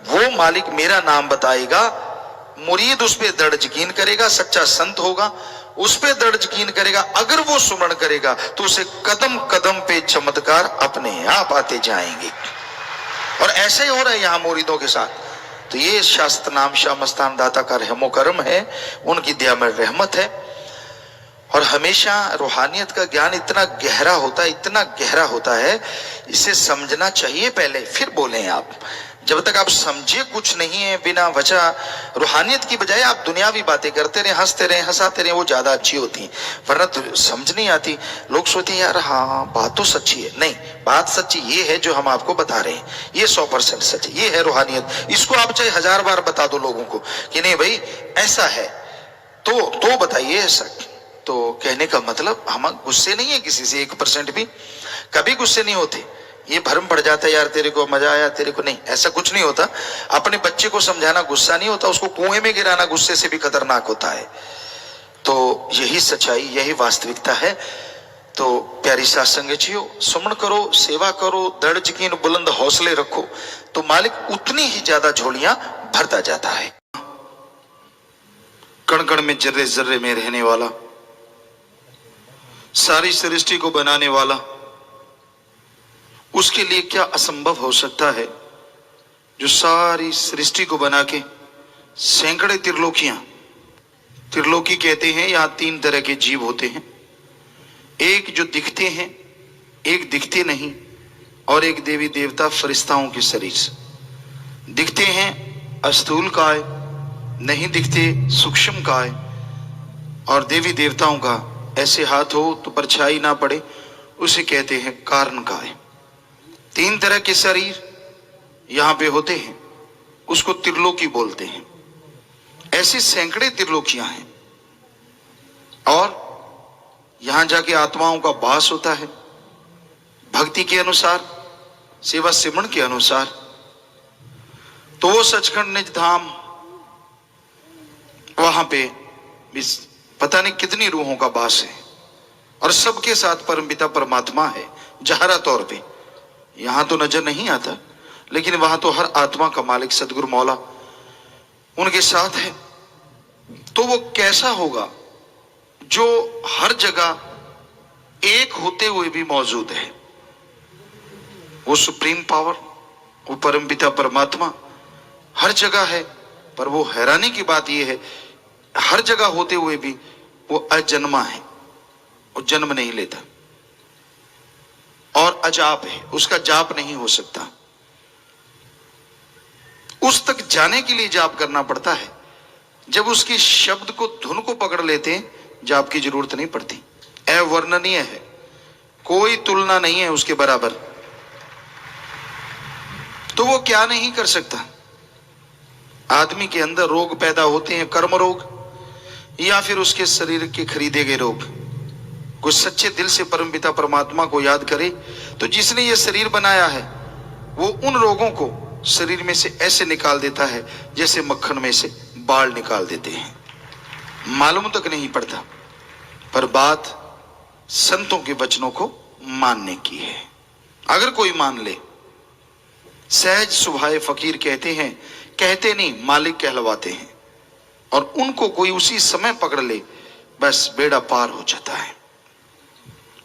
वो मालिक मेरा नाम बताएगा, मुरीद उस पर दृढ़ यकीन करेगा, सच्चा संत होगा, उस पे दृढ़ यकीन करेगा, अगर वो सुमरण करेगा तो उसे कदम कदम पे चमत्कार अपने आप आते जाएंगे। और ऐसे ही हो रहा है यहाँ मुरीदों के साथ। तो ये शास्त्र नाम शाह मस्तान दाता का रहमो करम है, उनकी दया में रहमत है। और हमेशा रूहानियत का ज्ञान इतना गहरा होता है, इतना गहरा होता है, इसे समझना चाहिए पहले, फिर बोलें आप। जब तक आप समझे कुछ नहीं है, बिना वजह रूहानियत की बजाय आप दुनियावी बातें करते रहे, हंसते रहे, हंसाते रहे, वो ज्यादा अच्छी होती है। वरना तो समझ नहीं आती। लोग सोचते हैं यार हाँ बात तो सच्ची है। नहीं, बात सच्ची ये है जो हम आपको बता रहे हैं, ये 100% सच है, ये है रूहानियत। इसको आप चाहे 1000 बार बता दो लोगों को कि नहीं भाई ऐसा है, तो बताइए ऐसा। तो कहने का मतलब हम गुस्से नहीं है किसी से, 1% भी कभी गुस्से नहीं होते। ये भ्रम पड़ जाता है यार तेरे को मजा आया, तेरे को नहीं, ऐसा कुछ नहीं होता। अपने बच्चे को समझाना गुस्सा नहीं होता, उसको कुएं में गिराना गुस्से से भी खतरनाक होता है। तो यही सच्चाई, यही वास्तविकता है। तो प्यारी साथ संगतियों, सुमन करो, सेवा करो, दृढ़ यकीन, बुलंद हौसले रखो, तो मालिक उतनी ही ज्यादा झोलियां भरता जाता है। कण कण में जर्रे जर्रे में रहने वाला, सारी सृष्टि को बनाने वाला, उसके लिए क्या असंभव हो सकता है जो सारी सृष्टि को बना के सैकड़े त्रिलोकियां, त्रिलोकी कहते हैं, यहां 3 तरह के जीव होते हैं, एक जो दिखते हैं, एक दिखते नहीं, और एक देवी देवता फरिश्ताओं के शरीर से। दिखते हैं अस्थूल काय, नहीं दिखते सूक्ष्म काय, और देवी देवताओं का ऐसे हाथ हो तो परछाई ना पड़े, उसे कहते हैं कारण काय। 3 तरह के शरीर यहां पे होते हैं, उसको त्रिलोकी बोलते हैं। ऐसे सैकड़े त्रिलोकियां हैं, और यहां जाके आत्माओं का वास होता है, भक्ति के अनुसार, सेवा सिमरण के अनुसार। तो वो सचखंड निज धाम, वहां पे पता नहीं कितनी रूहों का वास है, और सबके साथ परमपिता परमात्मा है जाहिरा तौर पे। यहां तो नजर नहीं आता, लेकिन वहां तो हर आत्मा का मालिक सदगुरु मौला उनके साथ है। तो वो कैसा होगा जो हर जगह एक होते हुए भी मौजूद है? वो सुप्रीम पावर, वो परमपिता परमात्मा हर जगह है, पर वो हैरानी की बात यह है हर जगह होते हुए भी वो अजन्मा है, वो जन्म नहीं लेता, और अजाप है, उसका जाप नहीं हो सकता। उस तक जाने के लिए जाप करना पड़ता है। जब उसके शब्द को, धुन को पकड़ लेते हैं, जाप की जरूरत नहीं पड़ती। अवर्णनीय है, कोई तुलना नहीं है उसके बराबर। तो वो क्या नहीं कर सकता? आदमी के अंदर रोग पैदा होते हैं, कर्म रोग, या फिर उसके शरीर के खरीदे गए रोग। कोई सच्चे दिल से परमपिता परमात्मा को याद करे तो जिसने ये शरीर बनाया है वो उन रोगों को शरीर में से ऐसे निकाल देता है जैसे मक्खन में से बाल निकाल देते हैं। मालूम तक नहीं पड़ता, पर बात संतों के वचनों को मानने की है। अगर कोई मान ले, सहज सुभाए फकीर कहते हैं, कहते नहीं मालिक कहलवाते हैं, और उनको कोई उसी समय पकड़ ले, बस बेड़ा पार हो जाता है।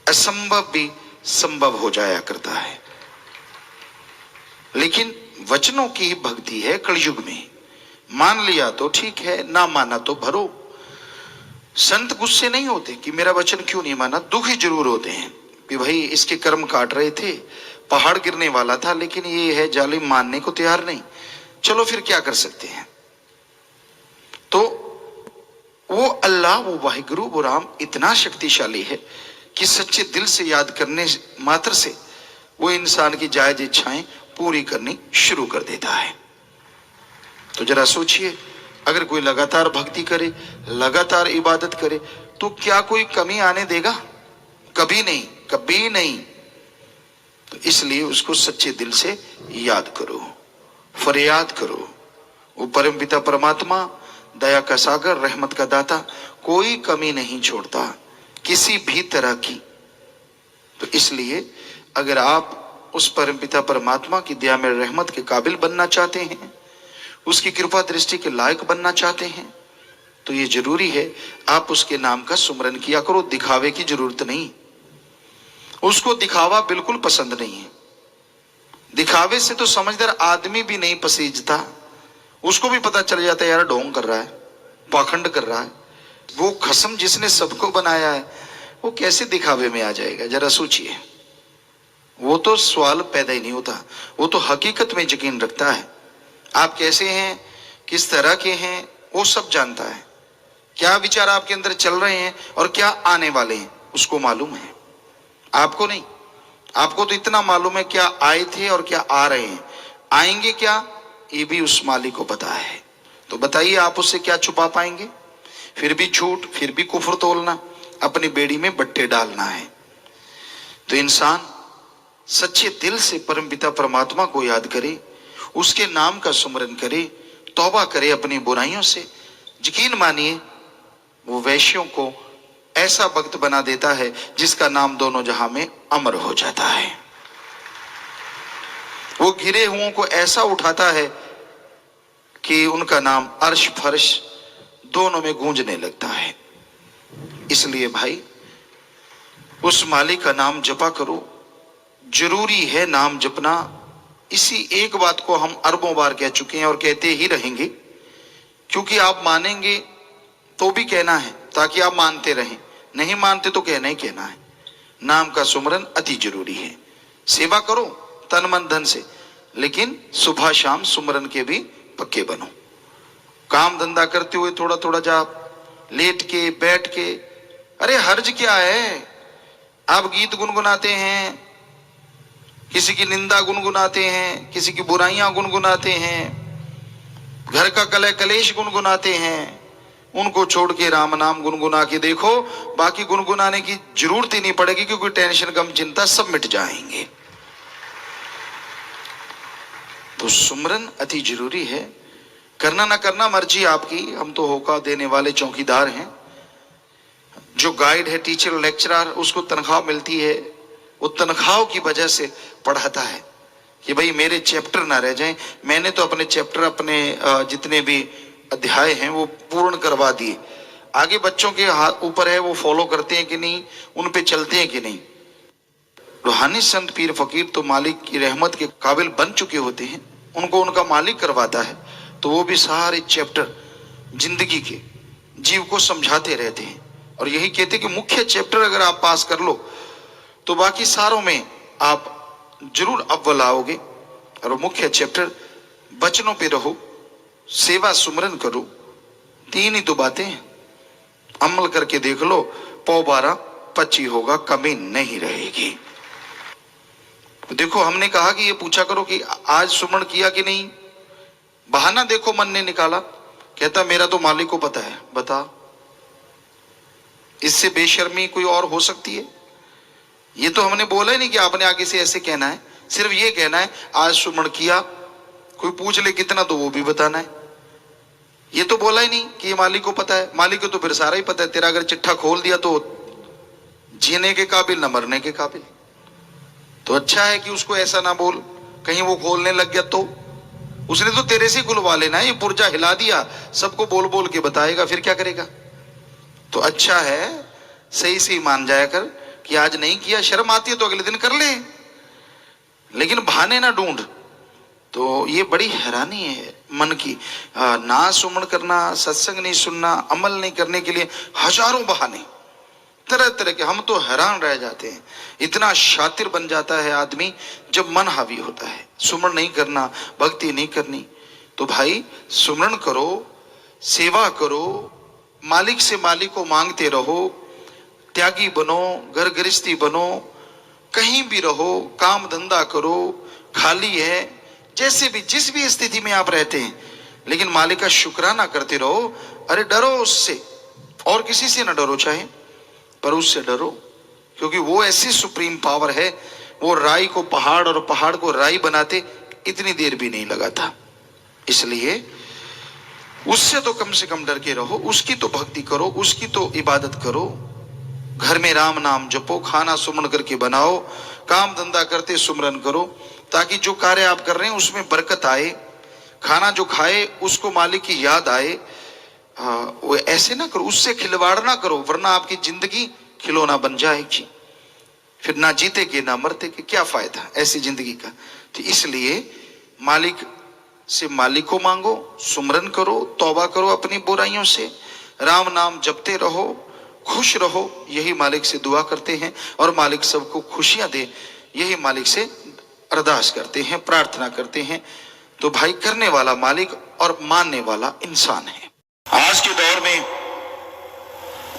असंभव भी संभव हो जाया करता है। लेकिन वचनों की भक्ति है कलयुग में। मान लिया तो ठीक है, ना माना तो भरो। संत गुस्से नहीं होते कि मेरा वचन क्यों नहीं माना, दुखी जरूर होते हैं कि भाई इसके कर्म काट रहे थे, पहाड़ गिरने वाला था, लेकिन ये है जालिम, मानने को तैयार नहीं। चलो फिर क्या कर सकते हैं। तो वो अल्लाह, वो वाहिगुरु, वो राम इतना शक्तिशाली है कि सच्चे दिल से याद करने मात्र से वो इंसान की जायज इच्छाएं पूरी करनी शुरू कर देता है। तो जरा सोचिए, अगर कोई लगातार भक्ति करे, लगातार इबादत करे, तो क्या कोई कमी आने देगा? कभी नहीं, कभी नहीं। तो इसलिए उसको सच्चे दिल से याद करो, फरियाद करो। वो परम पिता परमात्मा, दया का सागर, रहमत का दाता, कोई कमी नहीं छोड़ता किसी भी तरह की। तो इसलिए अगर आप उस परम पिता परमात्मा की दया में रहमत के काबिल बनना चाहते हैं, उसकी कृपा दृष्टि के लायक बनना चाहते हैं, तो ये जरूरी है आप उसके नाम का सुमरन किया करो। दिखावे की जरूरत नहीं, उसको दिखावा बिल्कुल पसंद नहीं है। दिखावे से तो समझदार आदमी भी नहीं पसीजता, उसको भी पता चल जाता है यार ढोंग कर रहा है, पाखंड कर रहा है। वो खसम जिसने सबको बनाया है वो कैसे दिखावे में आ जाएगा? जरा सोचिए। वो तो सवाल पैदा ही नहीं होता, वो तो हकीकत में यकीन रखता है। आप कैसे हैं, किस तरह के हैं, वो सब जानता है। क्या विचार आपके अंदर चल रहे हैं और क्या आने वाले हैं, उसको मालूम है। आपको नहीं। आपको तो इतना मालूम है क्या आए थे और क्या आ रहे हैं, आएंगे क्या, ये भी उस मालिक को पता है। तो बताइए आप उससे क्या छुपा पाएंगे? फिर भी झूठ, फिर भी कुफ्र तोलना, अपनी बेड़ी में बट्टे डालना है। तो इंसान सच्चे दिल से परमपिता परमात्मा को याद करे, उसके नाम का सुमरन करे, तौबा करे अपनी बुराइयों से। यकीन मानिए वो वैश्यों को ऐसा भक्त बना देता है जिसका नाम दोनों जहां में अमर हो जाता है। वो गिरे हुओं को ऐसा उठाता है कि उनका नाम अर्श फर्श दोनों में गूंजने लगता है। इसलिए भाई उस मालिक का नाम जपा करो। जरूरी है नाम जपना। इसी एक बात को हम अरबों बार कह चुके हैं और कहते ही रहेंगे, क्योंकि आप मानेंगे तो भी कहना है ताकि आप मानते रहें, नहीं मानते तो कहना ही कहना है। नाम का सुमरन अति जरूरी है। सेवा करो तन मन धन से, लेकिन सुबह शाम सुमरन के भी पक्के बनो। काम धंधा करते हुए थोड़ा थोड़ा जाप, लेट के बैठ के, अरे हर्ज क्या है? आप गीत गुनगुनाते हैं, किसी की निंदा गुनगुनाते हैं, किसी की बुराइयां गुनगुनाते हैं, घर का कलह कलेश गुनगुनाते हैं, उनको छोड़ के राम नाम गुनगुना के देखो। बाकी गुनगुनाने की जरूरत ही नहीं पड़ेगी, क्योंकि टेंशन गम चिंता सब मिट जाएंगे। तो सुमरन अति जरूरी है। करना ना करना मर्जी आपकी, हम तो होका देने वाले चौकीदार हैं। जो गाइड है, टीचर, लेक्चरर, उसको तनख्वाह मिलती है, वो तनख्वाह की वजह से पढ़ाता है कि भाई मेरे चैप्टर ना रह जाएं। मैंने तो अपने चैप्टर, अपने जितने भी अध्याय हैं वो पूर्ण करवा दिए। आगे बच्चों के हाथ ऊपर है, वो फॉलो करते हैं कि नहीं, उन पे चलते हैं कि नहीं। रूहानी संत पीर फकीर तो मालिक की रहमत के काबिल बन चुके होते हैं, उनको उनका मालिक करवाता है, तो वो भी सारे चैप्टर जिंदगी के जीव को समझाते रहते हैं। और यही कहते हैं कि मुख्य चैप्टर अगर आप पास कर लो तो बाकी सारों में आप जरूर अव्वल आओगे। और मुख्य चैप्टर बचनों पे रहो, सेवा सुमरन करो। तीन ही तो बातें हैं, अमल करके देख लो, 12-25 होगा, कमी नहीं रहेगी। देखो हमने कहा कि ये पूछा करो कि आज सुमरण किया कि नहीं। बहाना देखो मन ने निकाला, कहता मेरा तो मालिक को पता है। बता, इससे बेशर्मी कोई और हो सकती है? ये तो हमने बोला ही नहीं कि आपने आगे से ऐसे कहना है, सिर्फ ये कहना है आज सुमरण किया। कोई पूछ ले कितना तो वो भी बताना है। ये तो बोला ही नहीं कि ये मालिक को पता है। मालिक को तो फिर सारा ही पता है। तेरा अगर चिट्ठा खोल दिया तो जीने के काबिल न मरने के काबिल। तो अच्छा है कि उसको ऐसा ना बोल, कहीं वो खोलने लग गया तो उसने तो तेरे से खुलवा लेना है। ये पुर्जा हिला दिया, सबको बोल बोल के बताएगा, फिर क्या करेगा? तो अच्छा है सही सही मान जाया कर, कि आज नहीं किया, शर्म आती है तो अगले दिन कर ले, लेकिन बहाने ना ढूंढ। तो ये बड़ी हैरानी है मन की। ना सुमन करना, सत्संग नहीं सुनना, अमल नहीं करने के लिए हजारों बहाने, तरह तरह के। हम तो हैरान रह जाते हैं, इतना शातिर बन जाता है आदमी जब मन हावी होता है। सुमन नहीं करना, भक्ति नहीं करनी, तो भाई सुमरण करो, सेवा करो, मालिक से मालिक को मांगते रहो, त्यागी बनो, घर गृहस्थी बनो, कहीं भी रहो, काम धंधा करो, खाली है, जैसे भी जिस भी स्थिति में आप रहते हैं, लेकिन मालिक का शुक्राना करते रहो। अरे डरो उससे, और किसी से ना डरो चाहे, पर उससे डरो, क्योंकि वो ऐसी सुप्रीम पावर है। वो राई को पहाड़ और पहाड़ को राई बनाते इतनी देर भी नहीं लगा था। इसलिए उससे तो कम से कम डर के रहो, उसकी तो भक्ति करो, उसकी तो इबादत करो, घर में राम नाम जपो, खाना सुमन करके बनाओ, काम धंधा करते सुमरन करो, ताकि जो कार्य आप कर रहे हैं उसमें बरकत आए, खाना जो खाए उसको मालिक की याद आए। वो ऐसे ना करो, उससे खिलवाड़ ना करो, वरना आपकी जिंदगी खिलौना बन जाएगी, फिर ना जीते ना मरते कि क्या फायदा ऐसी जिंदगी का। तो इसलिए मालिक से मालिक को मांगो, सुमरन करो, तौबा करो अपनी बुराइयों से, राम नाम जपते रहो, खुश रहो, यही मालिक से दुआ करते हैं। और मालिक सबको खुशियां दे, यही मालिक से अरदास करते हैं, प्रार्थना करते हैं। तो भाई करने वाला मालिक और मानने वाला इंसान है। आज के दौर में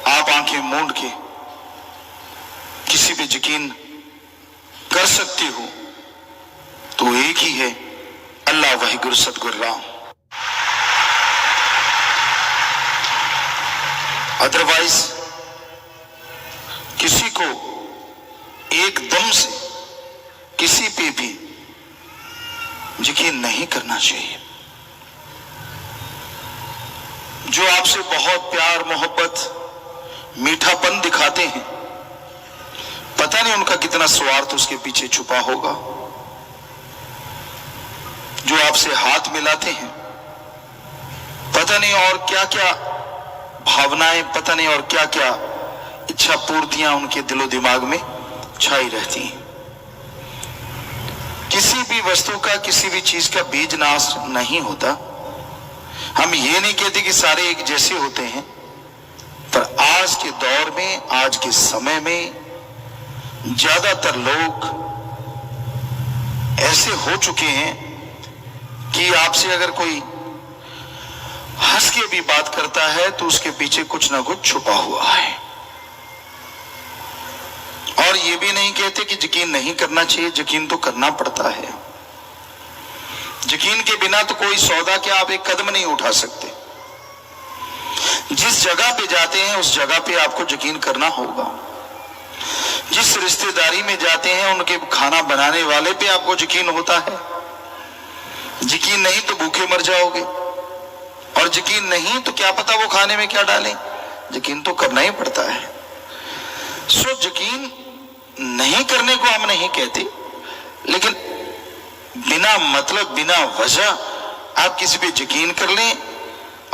आप आंखें मूंद के किसी पे यकीन कर सकते हो तो एक ही है, अल्लाह वाहिगुरु सतगुरु राम। अदरवाइज किसी को एकदम से किसी पे भी यकीन नहीं करना चाहिए। जो आपसे बहुत प्यार मोहब्बत मीठापन दिखाते हैं, पता नहीं उनका कितना स्वार्थ उसके पीछे छुपा होगा। जो आपसे हाथ मिलाते हैं, पता नहीं और क्या क्या भावनाएं, पता नहीं और क्या क्या इच्छा पूर्तियां उनके दिलो दिमाग में छाई रहती हैं। किसी भी वस्तु का, किसी भी चीज का बीज नाश नहीं होता। हम ये नहीं कहते कि सारे एक जैसे होते हैं, पर आज के दौर में, आज के समय में ज्यादातर लोग ऐसे हो चुके हैं कि आपसे अगर कोई हंस के भी बात करता है तो उसके पीछे कुछ ना कुछ छुपा हुआ है। और ये भी नहीं कहते कि यकीन नहीं करना चाहिए, यकीन तो करना पड़ता है। यकीन के बिना तो कोई सौदा क्या आप एक कदम नहीं उठा सकते। जिस जगह पे जाते हैं उस जगह पे आपको यकीन करना होगा। जिस रिश्तेदारी में जाते हैं उनके खाना बनाने वाले पे आपको यकीन होता है। यकीन नहीं तो भूखे मर जाओगे, और यकीन नहीं तो क्या पता वो खाने में क्या डालें। यकीन तो करना ही पड़ता है। सो यकीन नहीं करने को हम नहीं कहते, लेकिन बिना मतलब, बिना वजह आप किसी पे यकीन कर लें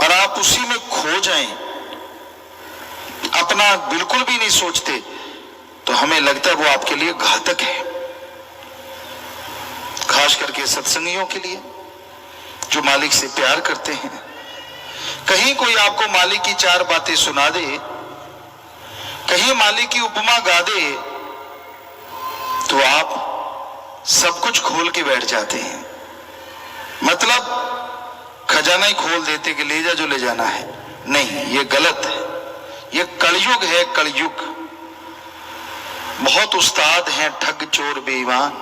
और आप उसी में खो जाएं, अपना बिल्कुल भी नहीं सोचते, तो हमें लगता है वो आपके लिए घातक है। खास करके सत्संगियों के लिए जो मालिक से प्यार करते हैं। कहीं कोई आपको मालिक की चार बातें सुना दे, कहीं मालिक की उपमा गा दे, तो आप सब कुछ खोल के बैठ जाते हैं। मतलब खजाना ही खोल देते कि ले जा जो ले जाना है। नहीं, ये गलत है। ये कलयुग है, कलयुग। बहुत उस्ताद हैं ठग चोर बेईमान,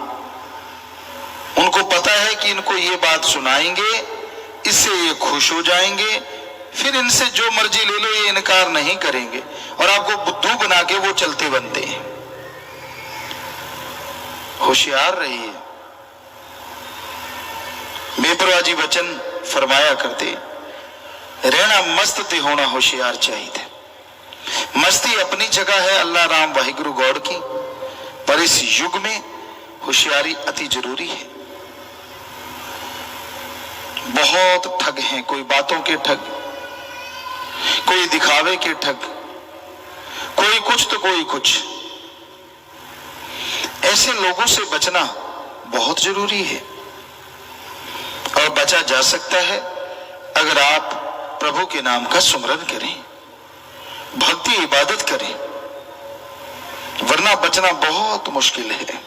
उनको पता है कि इनको ये बात सुनाएंगे, इससे ये खुश हो जाएंगे, फिर इनसे जो मर्जी ले लो ये इनकार नहीं करेंगे, और आपको बुद्धू बना के वो चलते बनते हैं। होशियार रहिए। बेपरवाह जी वचन फरमाया करते, रहना मस्त ते होना होशियार चाहिए। मस्ती अपनी जगह है अल्लाह राम वाहिगुरु गौड़ की, पर इस युग में होशियारी अति जरूरी है। बहुत ठग हैं, कोई बातों के ठग, कोई दिखावे के ठग, कोई कुछ तो कोई कुछ। ऐसे लोगों से बचना बहुत जरूरी है और बचा जा सकता है अगर आप प्रभु के नाम का सुमरन करें, भक्ति इबादत करें, वरना बचना बहुत मुश्किल है।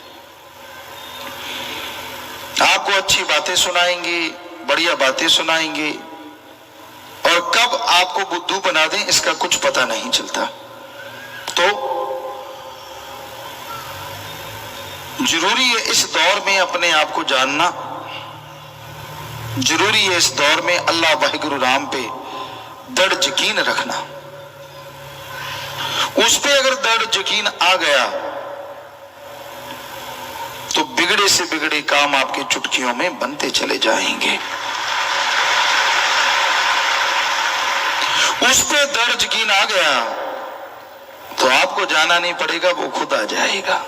आपको अच्छी बातें सुनाएंगे, बढ़िया बातें सुनाएंगे और कब आपको बुद्धू बना दें इसका कुछ पता नहीं चलता। तो जरूरी है इस दौर में अपने आप को जानना, जरूरी है इस दौर में अल्लाह वाहिगुरु राम पे दृढ़ यकीन रखना। उस पे अगर दृढ़ यकीन आ गया तो बिगड़े से बिगड़े काम आपके चुटकियों में बनते चले जाएंगे। उस पे दृढ़ यकीन आ गया तो आपको जाना नहीं पड़ेगा, वो खुद आ जाएगा।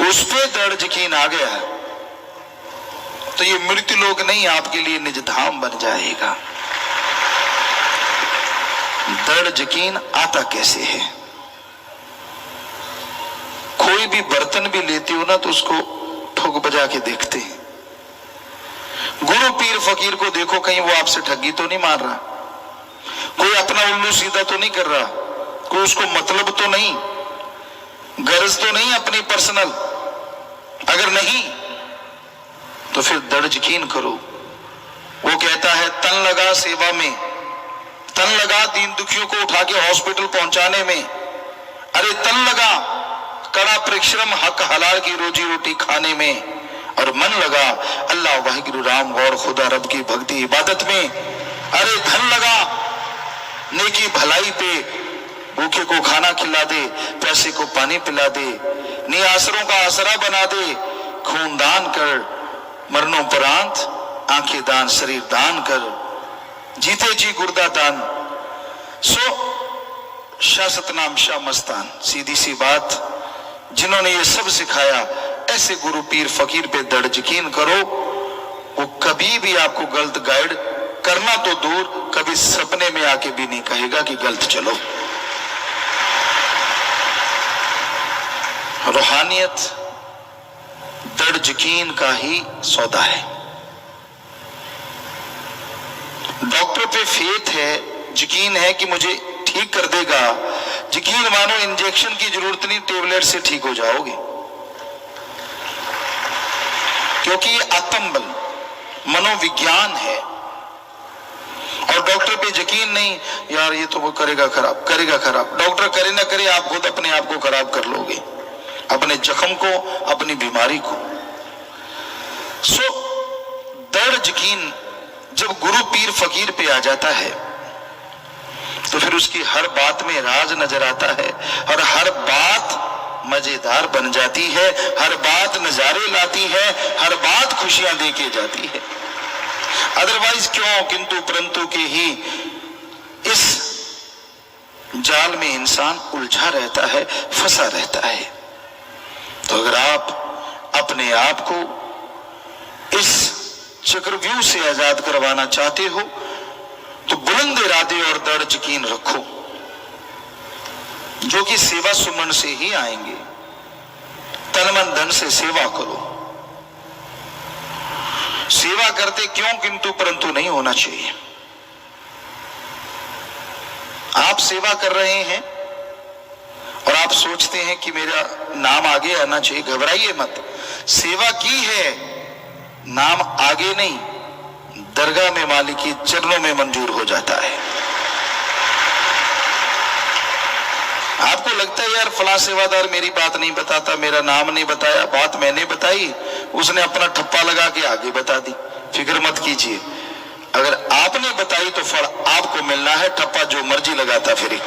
उस पे दृढ़ यकीन आ गया तो ये मृत्यु लोक नहीं, आपके लिए निज धाम बन जाएगा। दृढ़ यकीन आता कैसे है? कोई भी बर्तन भी लेते हो ना तो उसको ठोक बजा के देखते हैं। गुरु पीर फकीर को देखो, कहीं वो आपसे ठगी तो नहीं मार रहा, कोई अपना उल्लू सीधा तो नहीं कर रहा, कोई उसको मतलब तो नहीं, गरज तो नहीं अपनी पर्सनल। अगर नहीं तो फिर दृढ़ यकीन करो। वो कहता है तन लगा सेवा में, तन लगा दीन दुखियों को उठा के हॉस्पिटल पहुंचाने में, अरे तन लगा कड़ा परिश्रम हक हलाल की रोजी रोटी खाने में, और मन लगा अल्लाह वाहिगुरु राम और खुदा रब की भक्ति इबादत में। अरे धन लगा नेकी भलाई पे, भूखे को खाना खिला दे, प्यासे को पानी पिला दे, निआसरों का आसरा बना दे, खून दान कर, मरणोपरांत आंखें दान, शरीर दान कर, जीते जी गुर्दा दान। सो शासत नाम शाह मस्तान, सीधी सी बात। जिन्होंने ये सब सिखाया, ऐसे गुरु पीर फकीर पे दृढ़ यकीन करो, वो कभी भी आपको गलत गाइड करना तो दूर, कभी सपने में आके भी नहीं कहेगा कि गलत चलो। रूहानियत दृढ़ यकीन का ही सौदा है। डॉक्टर पे फेथ है, यकीन है कि मुझे ठीक कर देगा, यकीन मानो इंजेक्शन की जरूरत नहीं, टेबलेट से ठीक हो जाओगे, क्योंकि ये आत्म बल मनोविज्ञान है। और डॉक्टर पे यकीन नहीं, यार ये तो वो करेगा खराब, करेगा खराब। डॉक्टर करे ना करे, आप खुद अपने आप को खराब कर लोगे, अपने जख्म को, अपनी बीमारी को। सो दृढ़ यकीन जब गुरु पीर फकीर पे आ जाता है तो फिर उसकी हर बात में राज नजर आता है, और हर बात मजेदार बन जाती है, हर बात नजारे लाती है, हर बात खुशियां दे के जाती है। अदरवाइज क्यों किंतु परंतु के ही इस जाल में इंसान उलझा रहता है, फंसा रहता है। तो अगर आप अपने आप को इस चक्रव्यूह से आजाद करवाना चाहते हो तो बुलंद इरादे और दृढ़ यकीन रखो, जो कि सेवा सुमन से ही आएंगे। तन मन धन से सेवा करो। सेवा करते क्यों किंतु परंतु नहीं होना चाहिए। आप सेवा कर रहे हैं और आप सोचते हैं कि मेरा नाम आगे आना चाहिए, घबराइए मत। सेवा की है, नाम आगे नहीं, दरगाह में मालिक की चरणों में मंजूर हो जाता है। आपको लगता है यार फलां सेवादार मेरी बात नहीं बताता, मेरा नाम नहीं बताया, बात मैंने बताई, उसने अपना ठप्पा लगा के आगे बता दी। फिक्र मत कीजिए, अगर आपने बताई तो फल आपको मिलना है, ठप्पा जो मर्जी लगाता फिरे।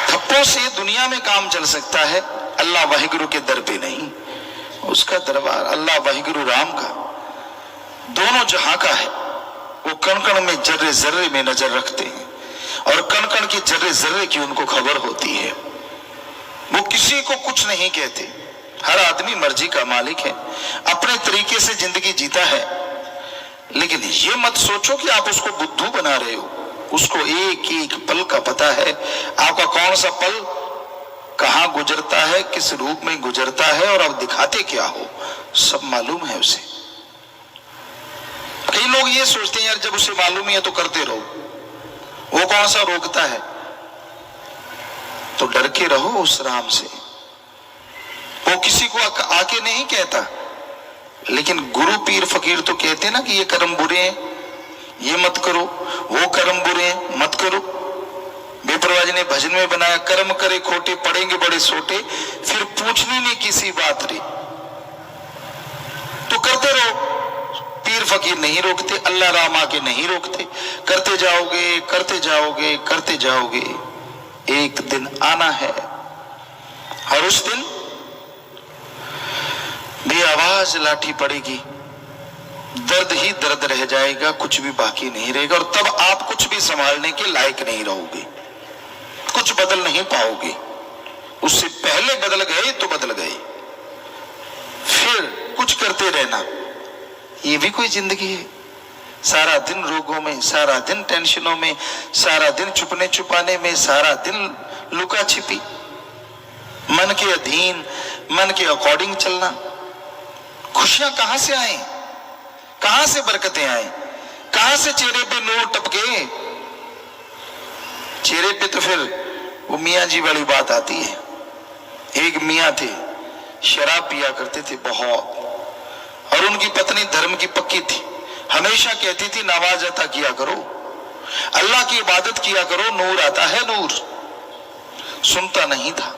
ठप्पों से दुनिया में काम चल सकता है, अल्लाह वाहिगुरु के दर पे नहीं। उसका दरबार अल्लाह वाहिगुरु राम का दोनों जहां का है। वो कण कण में जर्रे जर्रे में नजर रखते हैं और कण कण की जर्रे जर्रे की उनको खबर होती है। वो किसी को कुछ नहीं कहते, हर आदमी मर्जी का मालिक है, अपने तरीके से जिंदगी जीता है। लेकिन ये मत सोचो कि आप उसको बुद्धू बना रहे हो, उसको एक एक पल का पता है। आपका कौन सा पल कहां गुजरता है, किस रूप में गुजरता है और आप दिखाते क्या हो, सब मालूम है उसे। कई लोग ये सोचते हैं यार जब उसे मालूम ही है तो करते रहो, वो कौन सा रोकता है। तो डर के रहो उस राम से। वो किसी को आके नहीं कहता, लेकिन गुरु पीर फकीर तो कहते हैं ना कि ये कर्म बुरे हैं, ये मत करो, वो कर्म बुरे हैं, मत करो। बेपरवाह जी ने भजन में बनाया, कर्म करे खोटे पड़ेंगे बड़े सोटे, फिर पूछनी नहीं किसी बात रे। तो करते रहो, पीर फकीर नहीं रोकते, अल्लाह राम आके नहीं रोकते। करते जाओगे करते जाओगे करते जाओगे, एक दिन आना है और उस दिन बेआवाज लाठी पड़ेगी, दर्द ही दर्द रह जाएगा, कुछ भी बाकी नहीं रहेगा। और तब आप कुछ भी संभालने के लायक नहीं रहोगे, कुछ बदल नहीं पाओगे। उससे पहले बदल गए तो बदल गए, फिर कुछ करते रहना, ये भी कोई जिंदगी है। सारा दिन रोगों में, सारा दिन टेंशनों में, सारा दिन छुपने छुपाने में, सारा दिन लुका छिपी, मन के अधीन, मन के अकॉर्डिंग चलना। खुशियां कहां से आए, कहां से बरकतें आए, कहां से चेहरे पे नूर टपके। चेहरे पे तो फिर वो मियाँ जी वाली बात आती है। एक मियाँ थे, शराब पिया करते थे बहुत, और उनकी पत्नी धर्म की पक्की थी। हमेशा कहती थी नमाज अता किया करो, अल्लाह की इबादत किया करो, नूर आता है नूर। सुनता नहीं था।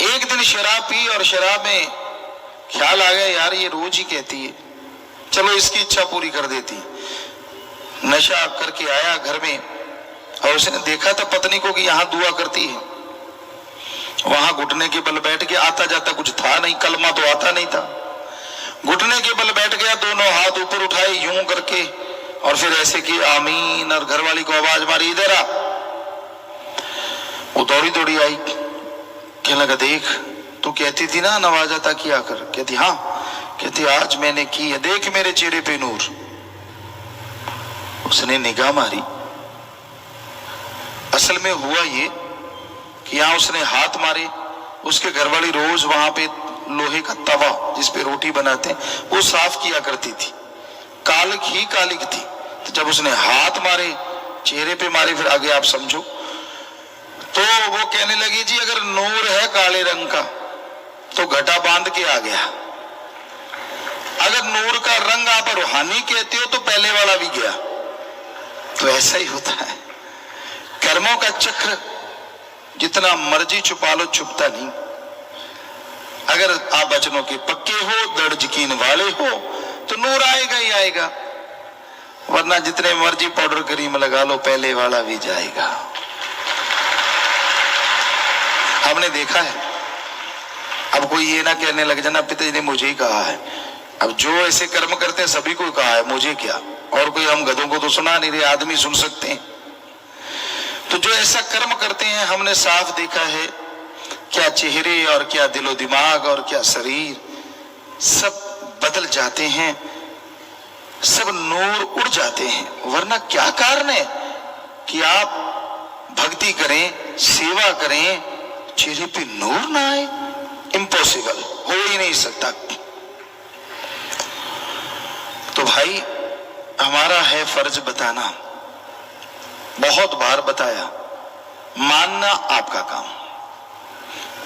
एक दिन शराब पी और शराब में ख्याल आ गया यार ये रोज ही कहती है, चलो इसकी इच्छा पूरी कर देती। नशा करके आया घर में और उसने देखा था पत्नी को कि यहां दुआ करती है। वहां घुटने के बल बैठ गया, आता जाता कुछ था नहीं, कलमा तो आता नहीं था। घुटने के बल बैठ गया, दोनों हाथ ऊपर उठाए यूं करके और फिर ऐसे कि आमीन, और घरवाली को आवाज मारी इधर आ। वो दौड़ी दौड़ी आई, कहने लगा देख तू कहती थी ना नमाज अता किया कर। कहती हाँ। कहती आज मैंने की है, देख मेरे चेहरे पे नूर। उसने निगाह मारी, असल में हुआ ये कि यहां उसने हाथ मारे, उसके घरवाली रोज वहां पे लोहे का तवा जिसपे रोटी बनाते हैं वो साफ किया करती थी, कालिक ही कालिक थी। तो जब उसने हाथ मारे, चेहरे पे मारे, फिर आगे आप समझो, तो वो कहने लगी जी अगर नूर है काले रंग का तो घटा बांध के आ गया, अगर नूर का रंग आप रूहानी कहते हो तो पहले वाला भी गया। तो ऐसा ही होता है, कर्मों का चक्र जितना मर्जी छुपा लो छुपता नहीं। अगर आप वचनों के पक्के हो, दृढ़ यकीन वाले हो, तो नूर आएगा ही आएगा, वरना जितने मर्जी पाउडर क्रीम लगा लो पहले वाला भी जाएगा। हमने देखा है। अब कोई ये ना कहने लग जाना पिताजी ने मुझे ही कहा है। अब जो ऐसे कर्म करते हैं सभी को कहा है, मुझे क्या, और कोई हम गधों को तो सुना नहीं रहे, आदमी सुन सकते हैं। तो जो ऐसा कर्म करते हैं हमने साफ देखा है, क्या चेहरे और क्या दिलो दिमाग और क्या शरीर सब बदल जाते हैं, सब नूर उड़ जाते हैं। वरना क्या कारण है कि आप भक्ति करें, सेवा करें, चेहरे पे नूर ना आए? इम्पॉसिबल, हो ही नहीं सकता। तो भाई हमारा है फर्ज बताना, बहुत बार बताया, मानना आपका काम।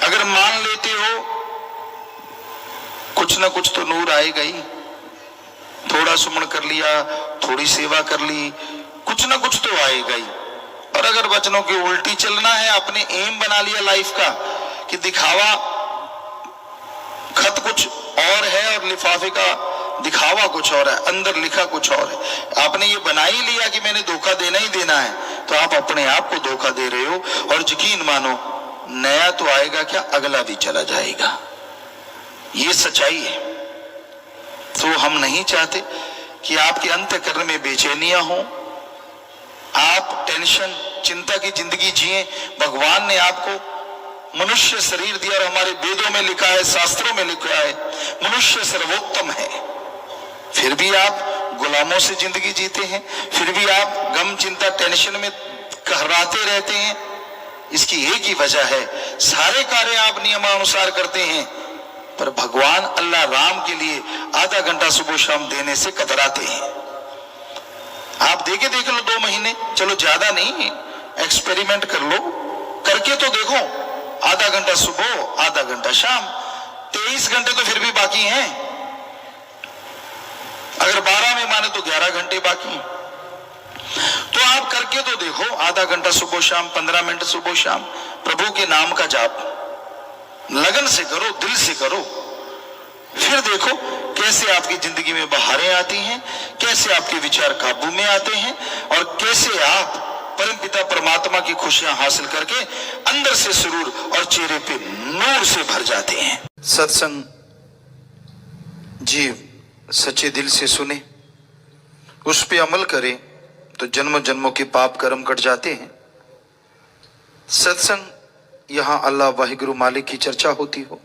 अगर मान लेते हो कुछ ना कुछ तो नूर आएगा ही। थोड़ा सुमन कर लिया, थोड़ी सेवा कर ली, कुछ ना कुछ तो आएगा ही। और अगर वचनों की उल्टी चलना है, अपने एम बना लिया लाइफ का कि दिखावा, खत कुछ और है और लिफाफे का दिखावा कुछ और है, अंदर लिखा कुछ और है। आपने ये बना ही लिया कि मैंने धोखा देना ही देना है, तो आप अपने आप को धोखा दे रहे हो। और यकीन मानो नया तो आएगा क्या, अगला भी चला जाएगा। ये सच्चाई है। तो हम नहीं चाहते कि आपके अंतःकरण में बेचैनियां हो, आप टेंशन चिंता की जिंदगी जिए। भगवान ने आपको मनुष्य शरीर दिया और हमारे वेदों में लिखा है, शास्त्रों में लिखा है, मनुष्य सर्वोत्तम है। फिर भी आप गुलामों से जिंदगी जीते हैं, फिर भी आप गम चिंता टेंशन में कहराते रहते हैं। इसकी एक ही वजह है, सारे कार्य आप नियमानुसार करते हैं, पर भगवान अल्लाह राम के लिए आधा घंटा सुबह शाम देने से कतराते हैं। आप देख लो 2 महीने, चलो ज्यादा नहीं, एक्सपेरिमेंट कर लो, करके तो देखो, आधा घंटा सुबह आधा घंटा शाम, 23 घंटे तो फिर भी बाकी हैं। अगर 12 में माने तो 11 घंटे बाकी हैं। तो आप करके तो देखो, आधा घंटा सुबह शाम, 15 मिनट सुबह शाम प्रभु के नाम का जाप लगन से करो, दिल से करो, फिर देखो कैसे आपकी जिंदगी में बहारें आती हैं, कैसे आपके विचार काबू में आते हैं, और कैसे आप परमपिता परमात्मा की खुशियां हासिल करके अंदर से सुरूर और चेहरे पे नूर से भर जाते हैं। सत्संग जीव सच्चे दिल से सुने, उस पे अमल करे तो जन्मों जन्मों के पाप कर्म कट जाते हैं। सत्संग यहां अल्लाह वाहिगुरु मालिक की चर्चा होती हो,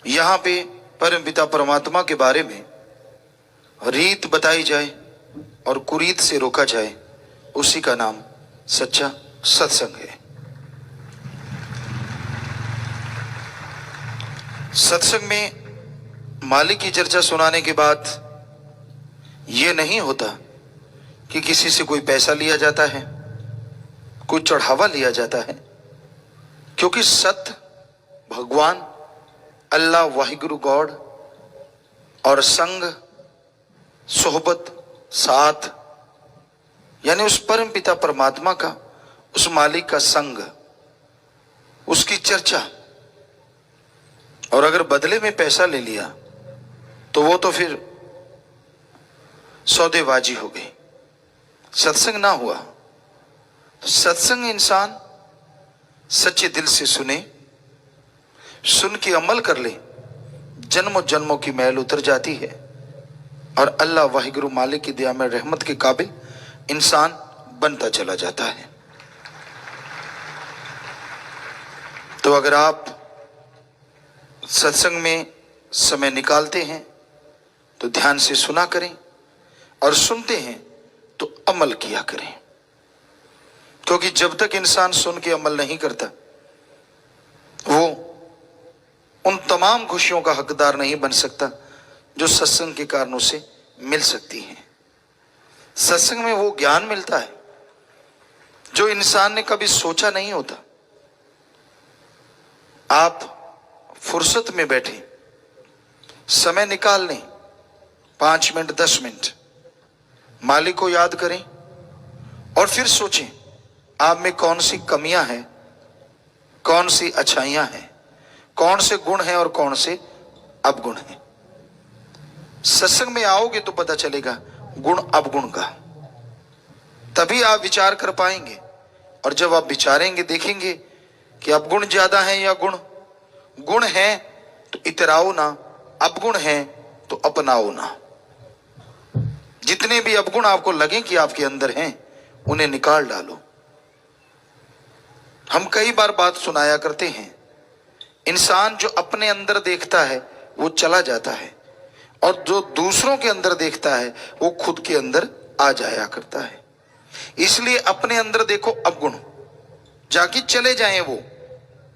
यहां पे परम पिता परमात्मा के बारे में रीत बताई जाए और कुरीत से रोका जाए, उसी का नाम सच्चा सत्संग है। सत्संग में मालिक की चर्चा सुनाने के बाद यह नहीं होता कि किसी से कोई पैसा लिया जाता है, कोई चढ़ावा लिया जाता है, क्योंकि सत्य भगवान अल्लाह वाहिगुरु गॉड और संग सोहबत साथ, यानी उस परम पिता परमात्मा का, उस मालिक का संग, उसकी चर्चा, और अगर बदले में पैसा ले लिया तो वो तो फिर सौदेबाजी हो गई, सत्संग ना हुआ। सत्संग इंसान सच्चे दिल से सुने, सुन के अमल कर ले, जन्मों जन्मों की मैल उतर जाती है और अल्लाह वाहिगुरु मालिक की दया में रहमत के काबिल इंसान बनता चला जाता है। तो अगर आप सत्संग में समय निकालते हैं तो ध्यान से सुना करें, और सुनते हैं तो अमल किया करें, क्योंकि जब तक इंसान सुन के अमल नहीं करता वो उन तमाम खुशियों का हकदार नहीं बन सकता जो सत्संग के कारणों से मिल सकती हैं। सत्संग में वो ज्ञान मिलता है जो इंसान ने कभी सोचा नहीं होता। आप फुर्सत में बैठे, समय निकाल लें, 5 मिनट 10 मिनट मालिक को याद करें और फिर सोचें आप में कौन सी कमियां हैं, कौन सी अच्छाइयां हैं, कौन से गुण हैं और कौन से अवगुण हैं। सत्संग में आओगे तो पता चलेगा गुण अवगुण का, तभी आप विचार कर पाएंगे। और जब आप विचारेंगे देखेंगे कि अवगुण ज्यादा हैं या गुण हैं तो इतराओ ना, अवगुण हैं तो अपनाओ ना। जितने भी अवगुण आपको लगे कि आपके अंदर हैं उन्हें निकाल डालो। हम कई बार बात सुनाया करते हैं, इंसान जो अपने अंदर देखता है वो चला जाता है, और जो दूसरों के अंदर देखता है वो खुद के अंदर आ जाया करता है। इसलिए अपने अंदर देखो अवगुण, जाके चले जाएं, वो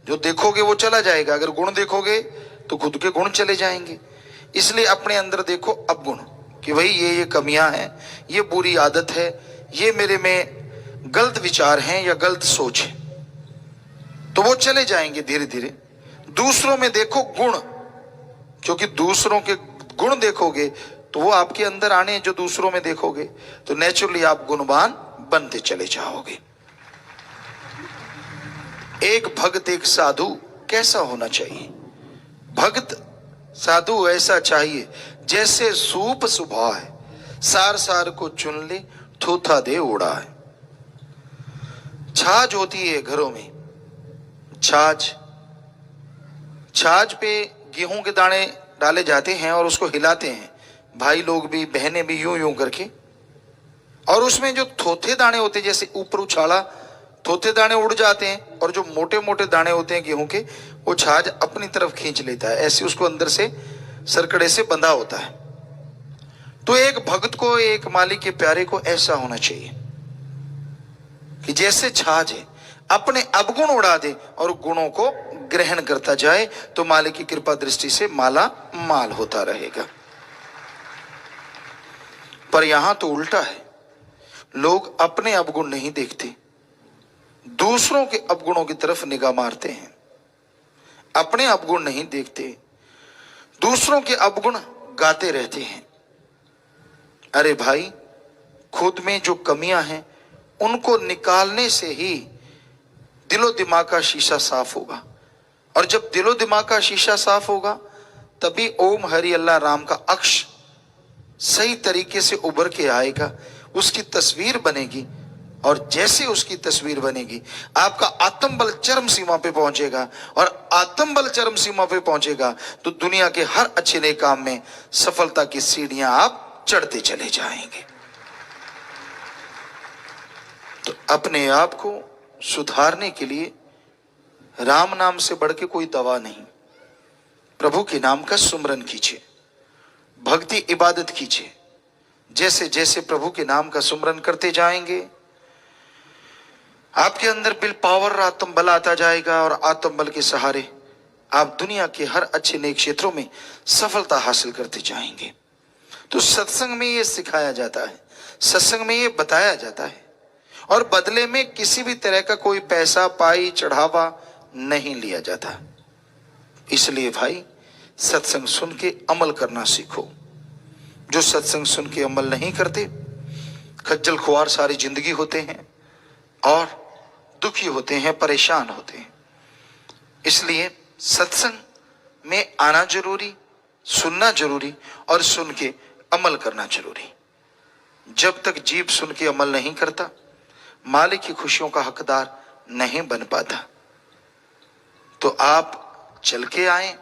जो देखोगे वो चला जाएगा। अगर गुण देखोगे तो खुद के गुण चले जाएंगे। इसलिए अपने अंदर देखो अवगुण कि भाई ये कमियां हैं, ये बुरी आदत है, ये मेरे में गलत विचार हैं या गलत सोच है, तो वो चले जाएंगे धीरे धीरे। दूसरों में देखो गुण, क्योंकि दूसरों के गुण देखोगे तो वो आपके अंदर आने, जो दूसरों में देखोगे तो नेचुरली आप गुणवान बनते चले जाओगे। एक भक्त एक साधु कैसा होना चाहिए? भक्त साधु ऐसा चाहिए जैसे सूप सुबह है, सार सार को चुन ले, थूथा दे उड़ा है। छाछ होती है घरों में, छाछ पे गेहूं के दाने डाले जाते हैं और उसको हिलाते हैं, भाई लोग भी बहनें भी यूं यूं करके, और उसमें जो थोथे दाने होते हैं, जैसे ऊपर उछाला थोथे दाने उड़ जाते हैं, और जो मोटे मोटे दाने होते हैं गेहूं के, वो छाछ अपनी तरफ खींच लेता है, ऐसे उसको अंदर से सरकड़े से बंधा होता है। तो एक भक्त को, एक मालिक के प्यारे को ऐसा होना चाहिए कि जैसे छाछ है, अपने अवगुण उड़ा दे और गुणों को ग्रहण करता जाए, तो मालिक की कृपा दृष्टि से माला माल होता रहेगा। पर यहां तो उल्टा है, लोग अपने अवगुण नहीं देखते, दूसरों के अवगुणों की तरफ निगाह मारते हैं। अपने अवगुण नहीं देखते, दूसरों के अवगुण गाते रहते हैं। अरे भाई, खुद में जो कमियां हैं उनको निकालने से ही दिलो दिमाग का शीशा साफ होगा, और जब दिलो दिमाग का शीशा साफ होगा तभी ओम हरि अल्लाह राम का अक्ष सही तरीके से उभर के आएगा, उसकी तस्वीर बनेगी, और जैसे उसकी तस्वीर बनेगी आपका आत्मबल चरम सीमा पे पहुंचेगा, और आत्मबल चरम सीमा पे पहुंचेगा तो दुनिया के हर अच्छे नए काम में सफलता की सीढ़ियां आप चढ़ते चले जाएंगे। तो अपने आप को सुधारने के लिए राम नाम से बढ़ के कोई दवा नहीं। प्रभु के नाम का सुमरन कीजिए, भक्ति इबादत कीजिए। जैसे जैसे प्रभु के नाम का सुमरन करते जाएंगे आपके अंदर बिल पावर, आत्म बल आता जाएगा, और आत्म बल के सहारे आप दुनिया के हर अच्छे नए क्षेत्रों में सफलता हासिल करते जाएंगे। तो सत्संग में ये सिखाया जाता है, सत्संग में ये बताया जाता है, और बदले में किसी भी तरह का कोई पैसा, पाई, चढ़ावा नहीं लिया जाता। इसलिए भाई, सत्संग सुन के अमल करना सीखो। जो सत्संग सुन के अमल नहीं करते, खज्जल खुआर सारी जिंदगी होते हैं और दुखी होते हैं, परेशान होते हैं। इसलिए सत्संग में आना जरूरी, सुनना जरूरी, और सुन के अमल करना जरूरी। जब तक जीव सुन के अमल नहीं करता, मालिक की खुशियों का हकदार नहीं बन पाता। तो आप चल के आए।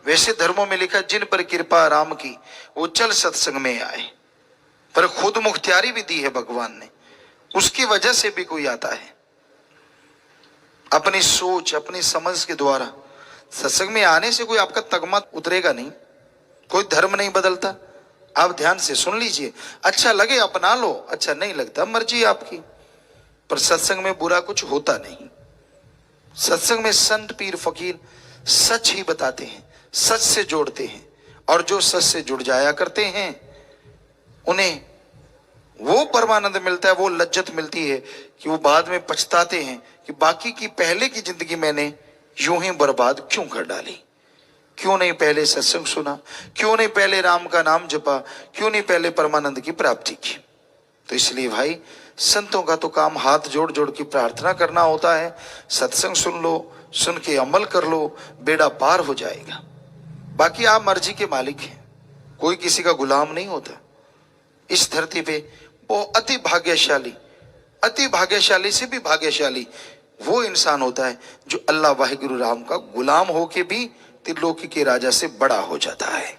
वैसे धर्मों में लिखा, जिन पर कृपा राम की वो चल सत्संग में आए, पर खुद मुख्तियारी भी दी है भगवान ने, उसकी वजह से भी कोई आता है। अपनी सोच, अपनी समझ के द्वारा सत्संग में आने से कोई आपका तगमा उतरेगा नहीं, कोई धर्म नहीं बदलता। आप ध्यान से सुन लीजिए, अच्छा लगे अपना लो, अच्छा नहीं लगता मर्जी आपकी, पर सत्संग में बुरा कुछ होता नहीं। सत्संग में संत पीर फकीर सच ही बताते हैं, सच से जोड़ते हैं, और जो सच से जुड़ जाया करते हैं उन्हें वो परमानंद मिलता है, वो लज्जत मिलती है कि वो बाद में पछताते हैं कि बाकी की पहले की जिंदगी मैंने यूं ही बर्बाद क्यों कर डाली, क्यों नहीं पहले सत्संग सुना, क्यों नहीं पहले राम का नाम जपा, क्यों नहीं पहले परमानंद की प्राप्ति की। तो इसलिए भाई, संतों का तो काम हाथ जोड़ जोड़ की प्रार्थना करना होता है। सत्संग सुन लो, सुन के अमल कर लो, बेड़ा पार हो जाएगा। बाकी आप मर्जी के मालिक हैं, कोई किसी का गुलाम नहीं होता। इस धरती पे वो अति भाग्यशाली से भी भाग्यशाली वो इंसान होता है जो अल्लाह वाहिगुरु राम का गुलाम होके भी त्रिलोकी के राजा से बड़ा हो जाता है।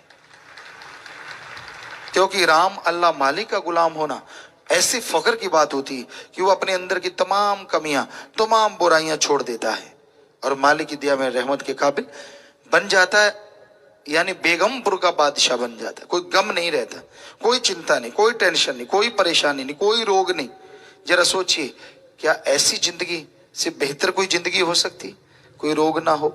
क्योंकि राम अल्लाह मालिक का गुलाम होना ऐसे फख्र की बात होती है कि वो अपने अंदर की तमाम कमियां, तमाम बुराइयां छोड़ देता है और मालिक की दिया में रहमत के काबिल बन जाता है, यानी बेगमपुर का बादशाह बन जाता है। कोई गम नहीं रहता, कोई चिंता नहीं, कोई टेंशन नहीं, कोई परेशानी नहीं, कोई रोग नहीं। जरा सोचिए, क्या ऐसी जिंदगी से बेहतर कोई जिंदगी हो सकती? कोई रोग ना हो,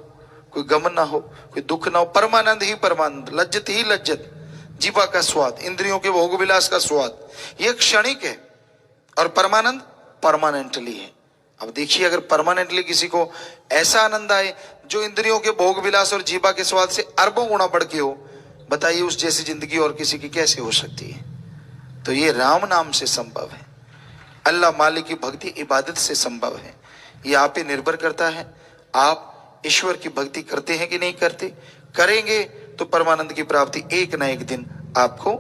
कोई गम ना हो, कोई दुख ना हो, परमानंद ही परमानंद, लज्जत ही लज्जत, जीवा का स्वाद, इंद्रियों के भोग विलास का स्वाद, ये क्षणिक है और परमानंद परमानेंटली है। अब देखिए, अगर परमानेंटली किसी को ऐसा आनंद आए जो इंद्रियों के भोग विलास और जीवा के स्वाद से अरबों गुना बढ़ के हो, बताइए उस जैसी जिंदगी और किसी की कैसे हो सकती है? तो ये राम नाम से संभव है, अल्लाह मालिक की भक्ति इबादत से संभव है। ये आप पे निर्भर करता है, आप ईश्वर की भक्ति करते हैं कि नहीं करते। करेंगे तो परमानंद की प्राप्ति एक ना एक दिन आपको